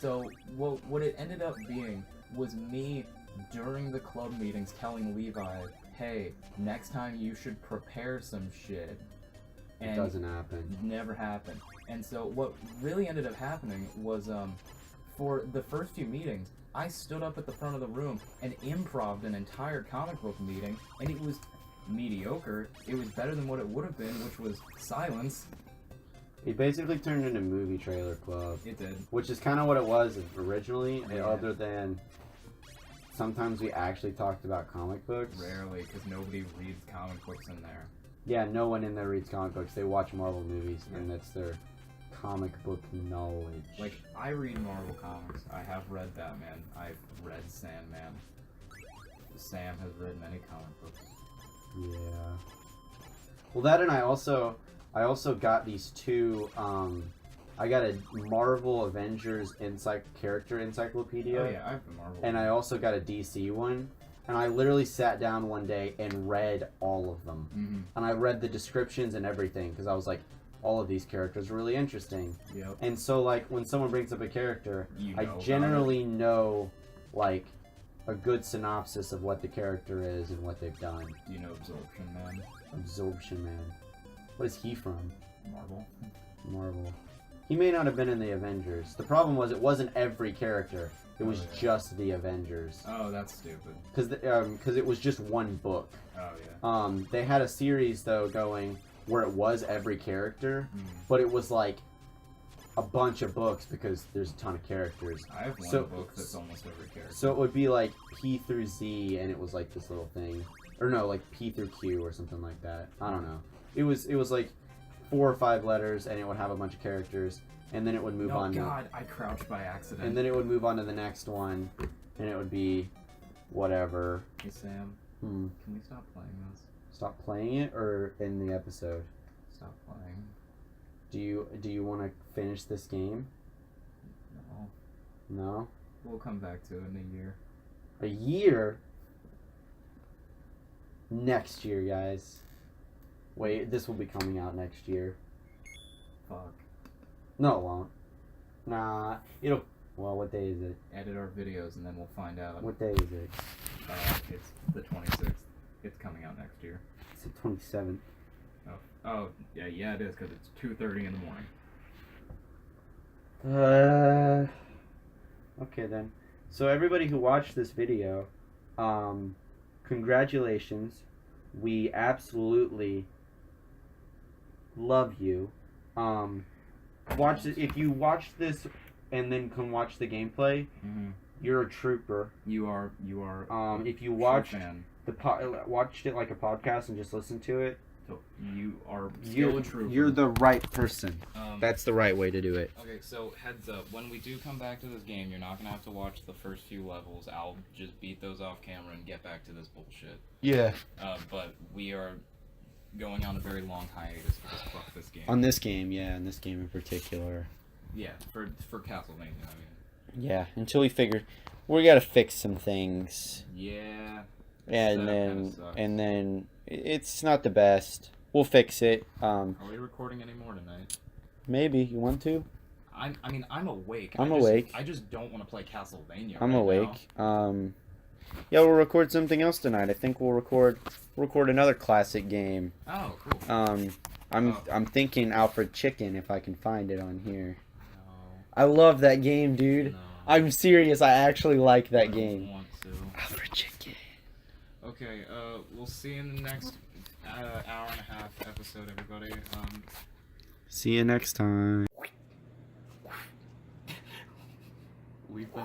So what it ended up being was me during the club meetings telling Levi, hey, next time you should prepare some shit. And it doesn't happen. Never happened. And so what really ended up happening was for the first few meetings, I stood up at the front of the room and improv'd an entire comic book meeting, and it was mediocre. It was better than what it would have been, which was silence. It basically turned into movie trailer club. It did. Which is kind of what it was originally, Yeah. other than sometimes we actually talked about comic books. Rarely, because nobody reads comic books in there. Yeah, no one in there reads comic books. They watch Marvel movies, and that's their comic book knowledge. Like, I read Marvel comics. I have read Batman. I've read Sandman. Sam has read many comic books. Yeah. Well, that and I also got these two, I got a Marvel Avengers character encyclopedia. Oh yeah, I have the Marvel. And I also got a DC one. And I literally sat down one day and read all of them. Mm-hmm. And I read the descriptions and everything, because I was like, all of these characters are really interesting. Yep. And so, like, when someone brings up a character, I know generally know, like, a good synopsis of what the character is and what they've done. Do you know Absorption Man? Absorption Man. What is he from? Marvel. Marvel. He may not have been in the Avengers. The problem was it wasn't every character. It was just the Avengers. Oh, that's stupid. Because it was just one book. Oh, yeah. They had a series, though, going where it was every character, but it was like a bunch of books because there's a ton of characters. I have one book that's almost every character. So it would be like P through Z, and it was like this little thing. Or no, like P through Q or something like that. I don't know. It was like 4 or 5 letters, and it would have a bunch of characters, and then it would move Oh on. God, I crouched by accident. And then it would move on to the next one, and it would be whatever. Hey Sam, Hmm. can we stop playing this? Stop playing it, or in the episode? Stop playing. Do you want to finish this game? No. No. We'll come back to it in a year. A year? Next year, guys. Wait, this will be coming out next year. Fuck. No, it won't. Nah, it'll... Well, what day is it? Edit our videos and then we'll find out. What day is it? It's the 26th. It's coming out next year. It's the 27th. Oh, yeah, it is, because it's 2:30 in the morning. Okay then. So everybody who watched this video, congratulations. We absolutely love you. Watch it. If you watched this and then can watch the gameplay, you're a trooper. You are. If you watched fan. watched it like a podcast and just listened to it, So you are still a trooper. You're the right person. That's the right way to do it. Okay, so heads up. When we do come back to this game, you're not going to have to watch the first few levels. I'll just beat those off camera and get back to this bullshit. Yeah. But we are going on a very long hiatus because fuck this game. On this game, yeah, on this game in particular. Yeah, for CastleVania, I mean. Yeah, until we gotta fix some things. Yeah. And then it's not the best. We'll fix it. Are we recording any more tonight? Maybe. You want to? I'm awake. I'm awake. I just don't want to play CastleVania. I'm right awake. now. Yeah, we'll record something else tonight. I think we'll record another classic game. Oh, cool. I'm thinking Alfred Chicken if I can find it on here. No. I love that game, dude. No. I'm serious. I actually like that game. I don't want to. Alfred Chicken. Okay, we'll see you in the next hour and a half episode, everybody. See you next time. We've been